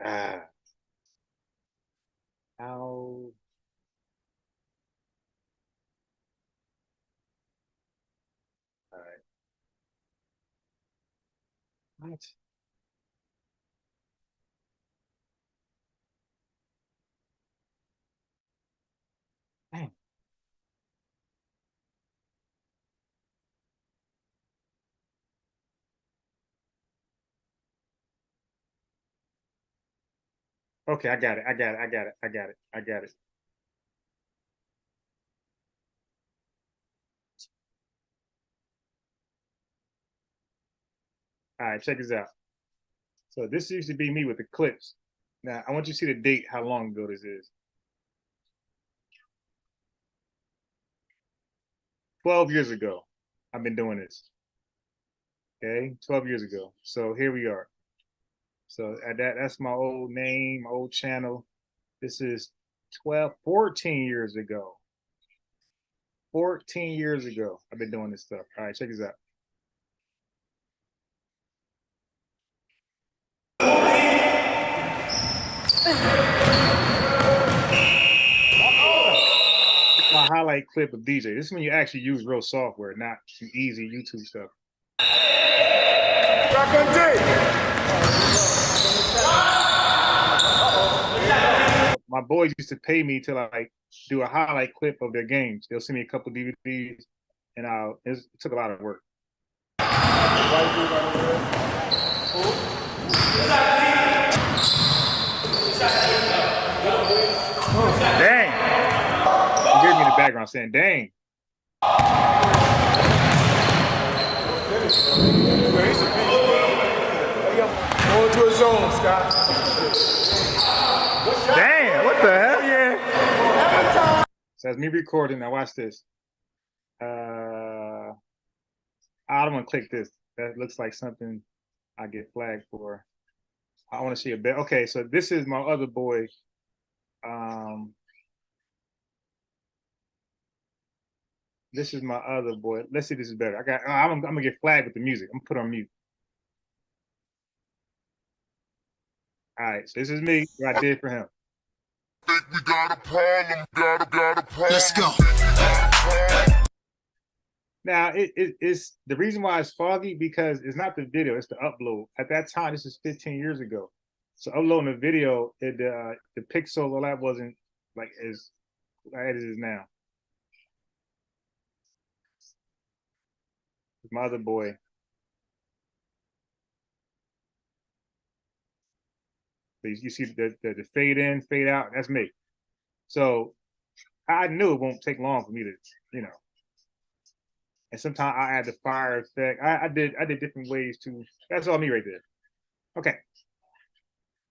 Ah, how? All right. What? Dang. Okay, I got it. I got it. I got it. I got it. I got it. All right, check this out. So this used to be me with the clips. Now I want you to see the date, how long ago this is. 12 years ago. I've been doing this. Okay, 12 years ago. So here we are. So that's my old name, my old channel. This is 14 years ago. 14 years ago, I've been doing this stuff. All right, check this out. It's my highlight clip of DJ. This is when you actually use real software, not some easy YouTube stuff. My boys used to pay me to like do a highlight clip of their games. They'll send me a couple DVDs, and it took a lot of work. Dang! You hear me in the background saying, "Dang." Going to a zone, Scott. Damn, what the hell? Yeah. So that's me recording. Now watch this. I don't want to click this. That looks like something I get flagged for. I want to see a bit. Okay, so this is my other boy. This is my other boy. Let's see if this is better. I'm gonna get flagged with the music. I'm gonna put on mute. All right, so this is me, what I did for him. Think we got a problem, got a problem. Let's go. Now, it's the reason why it's foggy because it's not the video, it's the upload. At that time, this is 15 years ago. So uploading the video, the pixel, all that wasn't like as it is now. My other boy. You see the fade in, fade out, that's me. So I knew it won't take long for me to, and sometimes I add the fire effect. I did different ways to, that's all me right there. Okay.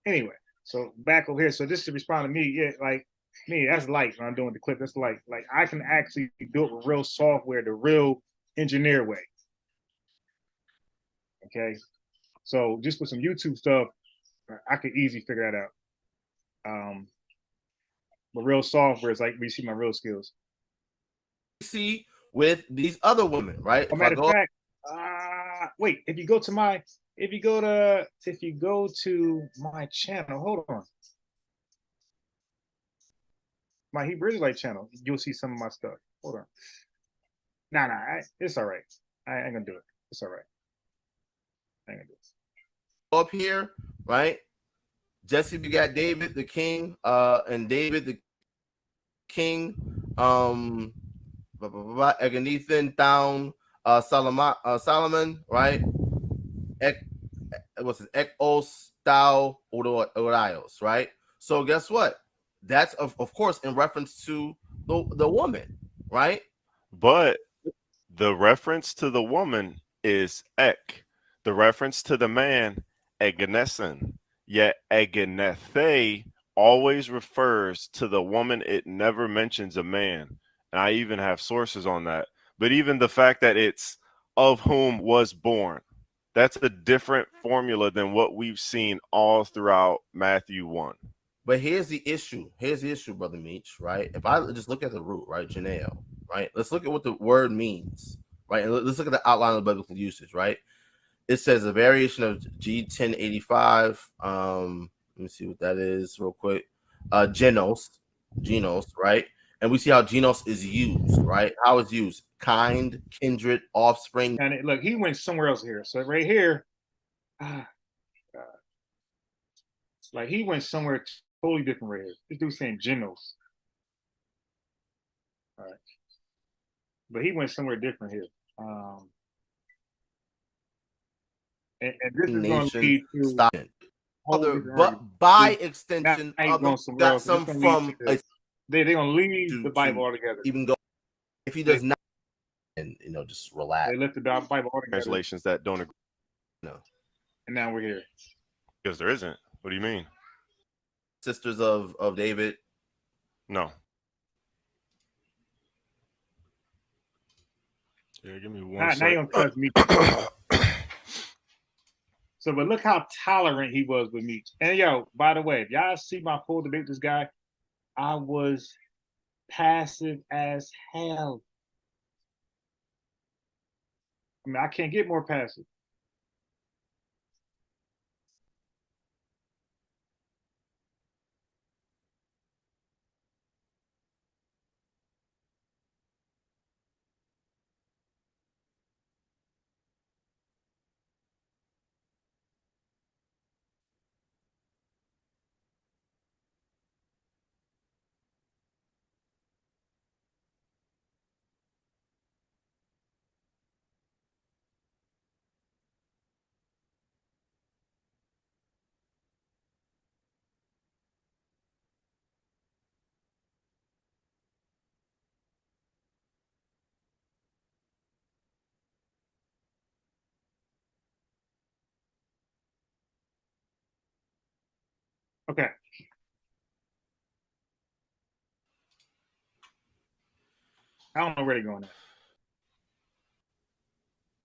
Anyway, so back over here. So just to respond to me, yeah, like me, that's light when I'm doing the clip. That's light. Like I can actually do it with real software, the real engineer way. Okay. So just with some YouTube stuff, I could easily figure that out. But real software is like we see my real skills. See with these other women, right? Matter of fact, wait. If you go to my channel, hold on. My Hebrew Israelite channel, you'll see some of my stuff. Hold on. Nah, it's all right. I ain't gonna do it. It's all right. I ain't gonna do it. Up here, right? Jesse begat David the king, and David the king, Eganethan down, Solomon, right? What's it? Ekos thou Urios, right? So guess what? That's of course in reference to the woman, right? But the reference to the woman is Ek. The reference to the man, Eganesen. Yet Eganethe always refers to the woman. It never mentions a man. And I even have sources on that. But even the fact that it's of whom was born, that's a different formula than what we've seen all throughout Matthew 1. But here's the issue. Here's the issue, Brother Meach, right? If I just look at the root, right, Janelle, right? Let's look at what the word means, right? And let's look at the outline of the biblical usage, right? It says a variation of G1085. Let me see what that is real quick. Genos, right? And we see how genos is used, right? How it's used: kind, kindred, offspring. And look, he went somewhere else here. So right here, like he went somewhere totally different right here. This dude's saying genos. All right. But he went somewhere different here. And this is going to lead to but by extension, got some from they're going to leave the Bible altogether. Even go if he does not, and just relax. They left the Bible altogether. Translations that don't agree. No. And now we're here because there isn't. What do you mean? Sisters of David. No. Yeah, give me one. Now you're gonna cuss me. So, but look how tolerant he was with me. And yo, by the way, if y'all see my full debate with this guy, I was passive as hell. I mean, I can't get more passive. Okay. I don't know where they're going at.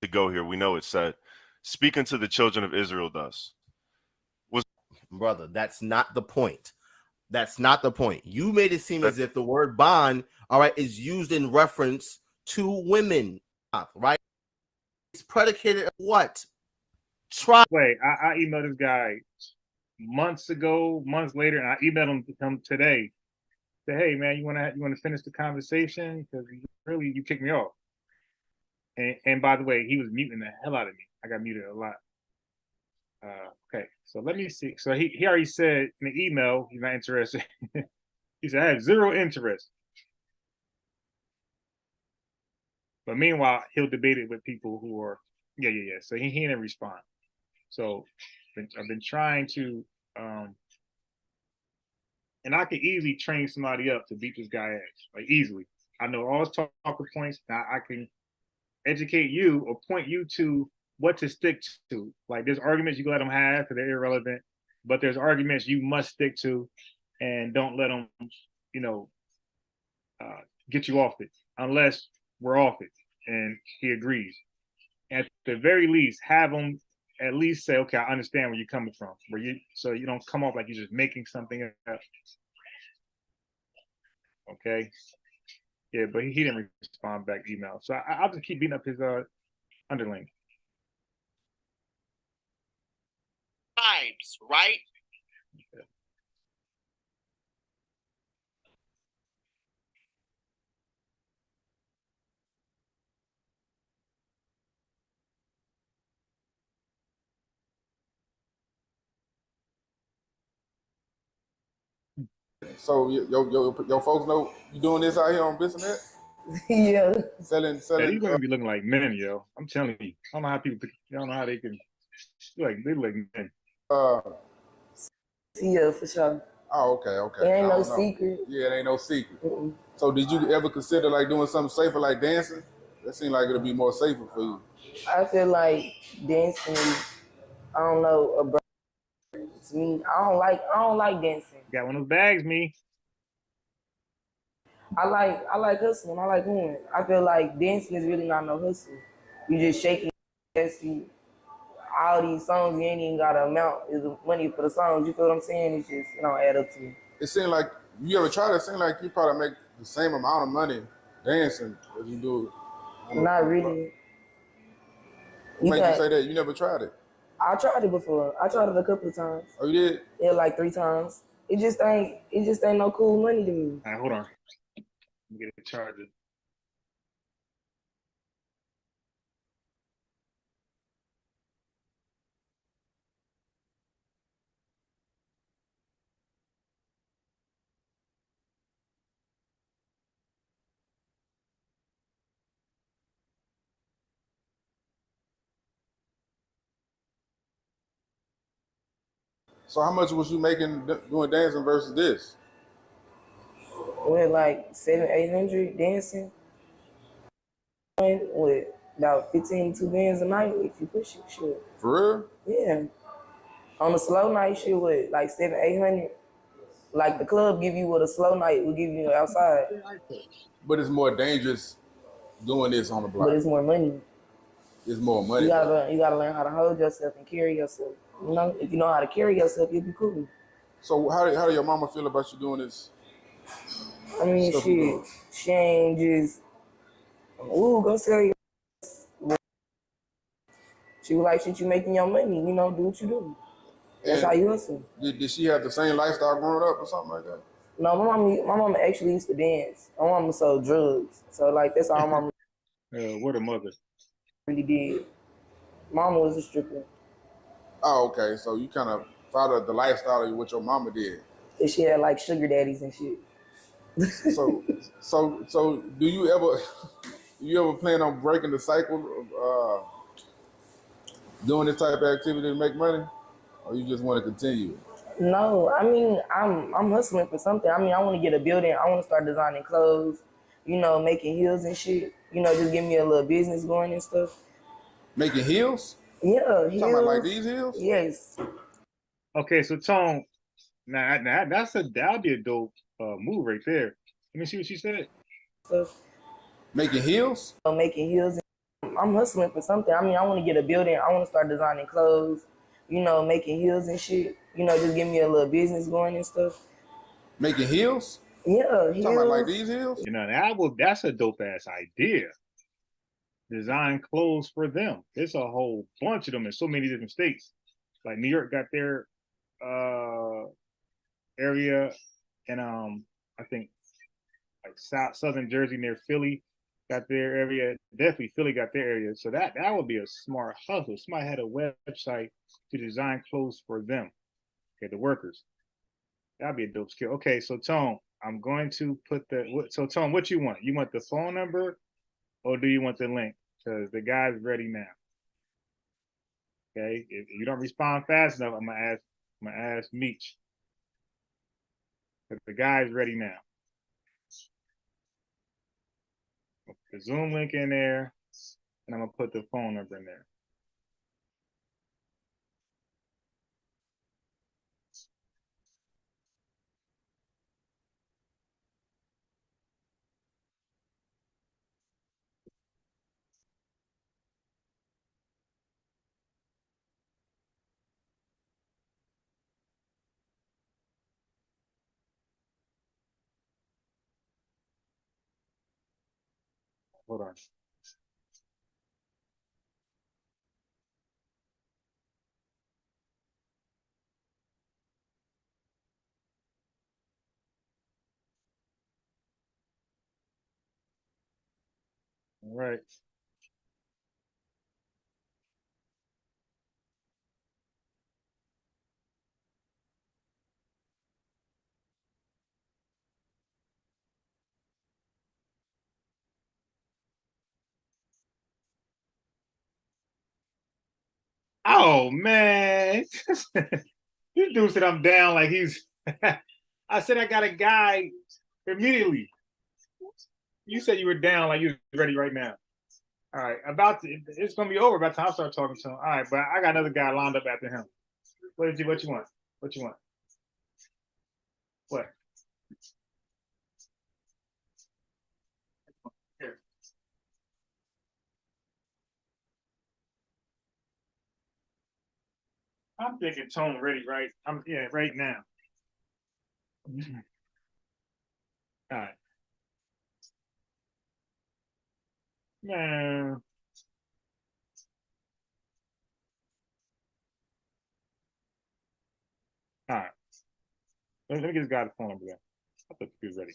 To go here, we know it said, speaking to the children of Israel thus. Brother, that's not the point. That's not the point. You made it seem as if the word bond, all right, is used in reference to women, right? It's predicated on what? Try. Wait, I emailed this guy months later, and I emailed him today. Say, hey man, you wanna finish the conversation? Because really you kicked me off. And by the way, he was muting the hell out of me. I got muted a lot. Okay, so let me see. So he already said in the email he's not interested. He said I have zero interest. But meanwhile, he'll debate it with people who are yeah. So he didn't respond. So I've been trying to and I could easily train somebody up to beat this guy ass, like easily. I know all his talking points. Now I can educate you or point you to what to stick to. Like there's arguments you can let them have because they're irrelevant, but there's arguments you must stick to, and don't let them, you know, get you off it unless we're off it and he agrees. At the very least, have him at least say, okay, I understand where you're coming from, so you don't come off like you're just making something up. Okay. Yeah, but he didn't respond back to email. So I'll just keep beating up his underling. Tribes, right? Yeah. So your folks know you doing this out here on Bisnet? Yeah. Yeah, Selling. these women be looking like men, yo. I'm telling you. I don't know how people. I don't know how they can. They look like men. Yeah, for sure. Oh, okay. It ain't I no don't know. secret. Yeah, it ain't no secret. Mm-mm. So did you ever consider like doing something safer like dancing? That seems like it'll be more safer for you. I feel like dancing is, I don't know, a burden to me. I don't like dancing. Got one of those bags, me. I like hustling. I like doing. I feel like dancing is really not no hustle. You just shaking your ass. All these songs, you ain't even got an amount is the money for the songs. You feel what I'm saying? It's just, it don't add up to me. It seemed like you ever tried it? It seemed like you probably make the same amount of money dancing as you do. Not really. What made you say that? You never tried it? I tried it before. I tried it a couple of times. Oh, you did? Yeah, like 3 times. It just ain't no cool money to me. All right, hold on. Let me get a charger. So how much was you making doing dancing versus this? With like 700-800 dancing. With about 15 2 bands a night if you push it, shit. For real? Yeah. On a slow night, shit with like 700-800. Like the club give you what a slow night will give you outside. But it's more dangerous doing this on the block. But it's more money. It's more money. You gotta learn how to hold yourself and carry yourself. You know, if you know how to carry yourself, you'll be cool. So how do your mama feel about you doing this? I mean, shit, she ain't just, ooh, go sell your. She was like, shit, you making your money, you know, do what you do. That's And how you hustle. Did she have the same lifestyle growing up or something like that? No, my mom actually used to dance. My mom sold drugs. So, like, that's all my mom What a mother. really did. Mama was a stripper. Oh, okay. So you kind of followed the lifestyle of what your mama did. And she had, like, sugar daddies and shit. So do you ever plan on breaking the cycle of doing this type of activity to make money, or you just want to continue? No, I mean, I'm hustling for something. I mean, I want to get a building. I want to start designing clothes, you know, making heels and shit. You know, just give me a little business going and stuff. Making heels? Yeah, You talking about like these heels? Yes. Okay, so Tone, that'll be a dope move right there. Let me see what she said. Stuff. Making heels? Making heels. I'm hustling for something. I mean, I want to get a building. I want to start designing clothes. Making heels and shit. Just give me a little business going and stuff. Making heels? Yeah, heels. Talking about like these heels? That's a dope ass idea. Design clothes for them. There's a whole bunch of them in so many different states. Like New York got their area, and I think like southern Jersey near Philly got their area. Definitely Philly got their area. So that would be a smart hustle. Somebody had a website to design clothes for them. Okay, the workers. That'd be a dope skill. Okay, so Tone, I'm going to put so Tone, what you want? You want the phone number or do you want the link? Because the guy's ready now. Okay, if you don't respond fast enough, I'm gonna ask Meech. But the guy's ready now. Put the Zoom link in there, and I'm gonna put the phone number in there. Hold on. All right. Oh man, this dude said I'm down like he's. I said I got a guy immediately. You said you were down like you was ready right now. All right, it's gonna be over by the time I start talking to him. All right, but I got another guy lined up after him. What you want? What you want? What? Here. I'm thinking Tone ready, right? Right now. All right. Man. All right. Let me get this guy the phone number there. I thought he was ready.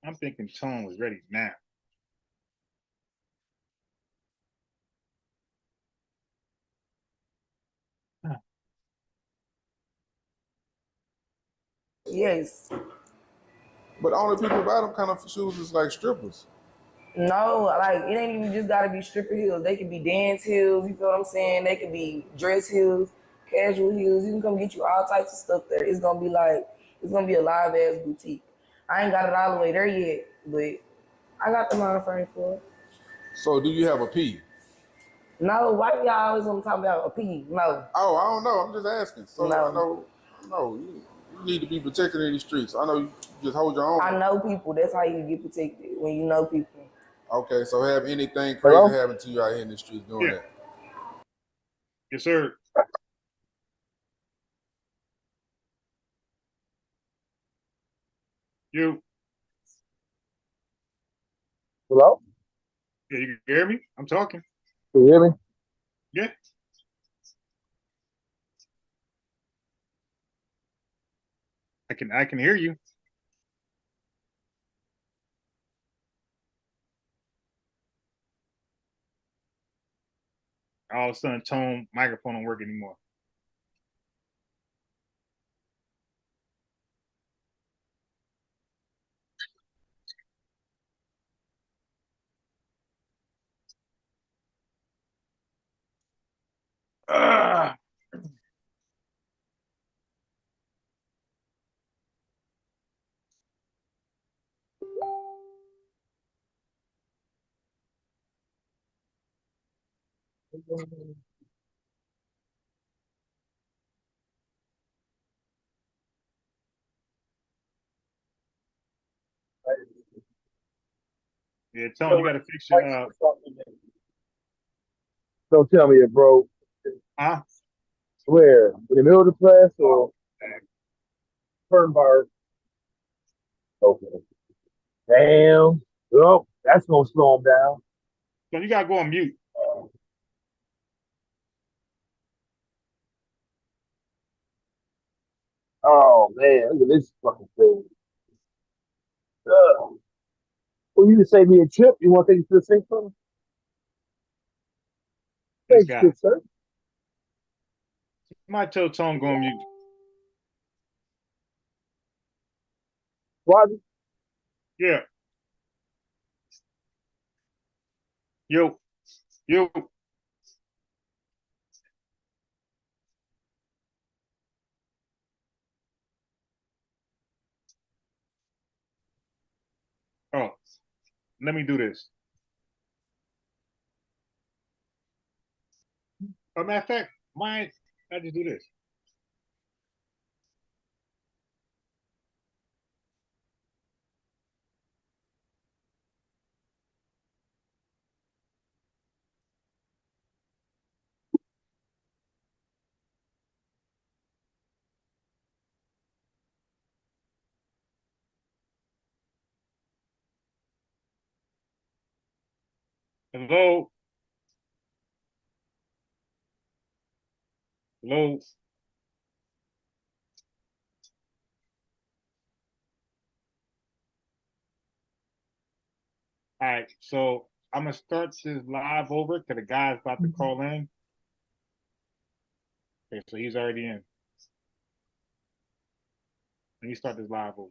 I'm thinking Tone was ready now. Yes. But only people buy them kind of shoes is like strippers. No, like it ain't even just gotta be stripper heels. They could be dance heels, you feel what I'm saying? They could be dress heels, casual heels. You can come get you all types of stuff there. It's gonna be a live ass boutique. I ain't got it all the way there yet, but I got the mind frame for it. So do you have a P? No, why y'all always want to talk about a P? No. Oh, I don't know. I'm just asking. So No. you need to be protected in these streets. I know you just hold your own. I know people. That's how you get protected, when you know people. Okay, so have anything crazy Hello? happened to you out here in the streets doing Yeah. that? Yes, sir. You. Hello? Yeah, you can hear me? I'm talking. Can you hear me? Yeah. I can hear you. All of a sudden, tone microphone don't work anymore. Ah. Yeah, Tone, you got to fix your. Don't tell me it broke. Huh? Where? In the middle of the press or turn bar? Okay. Damn. Oh, that's gonna slow him down. So you got to go on mute. Oh man, look at this fucking thing. Ugh. Well, you just save me a trip. You want to take it to the sink for me? This Thanks, guy. good sir. Might tell Tone go on mute. Roger. Yeah. Yo. Yo. Oh, let me do this. As a matter of fact, why I just do this? Hello. Hello. All right. So I'm gonna start this live over because the guy's about to call in. Okay, so he's already in. Let me start this live over.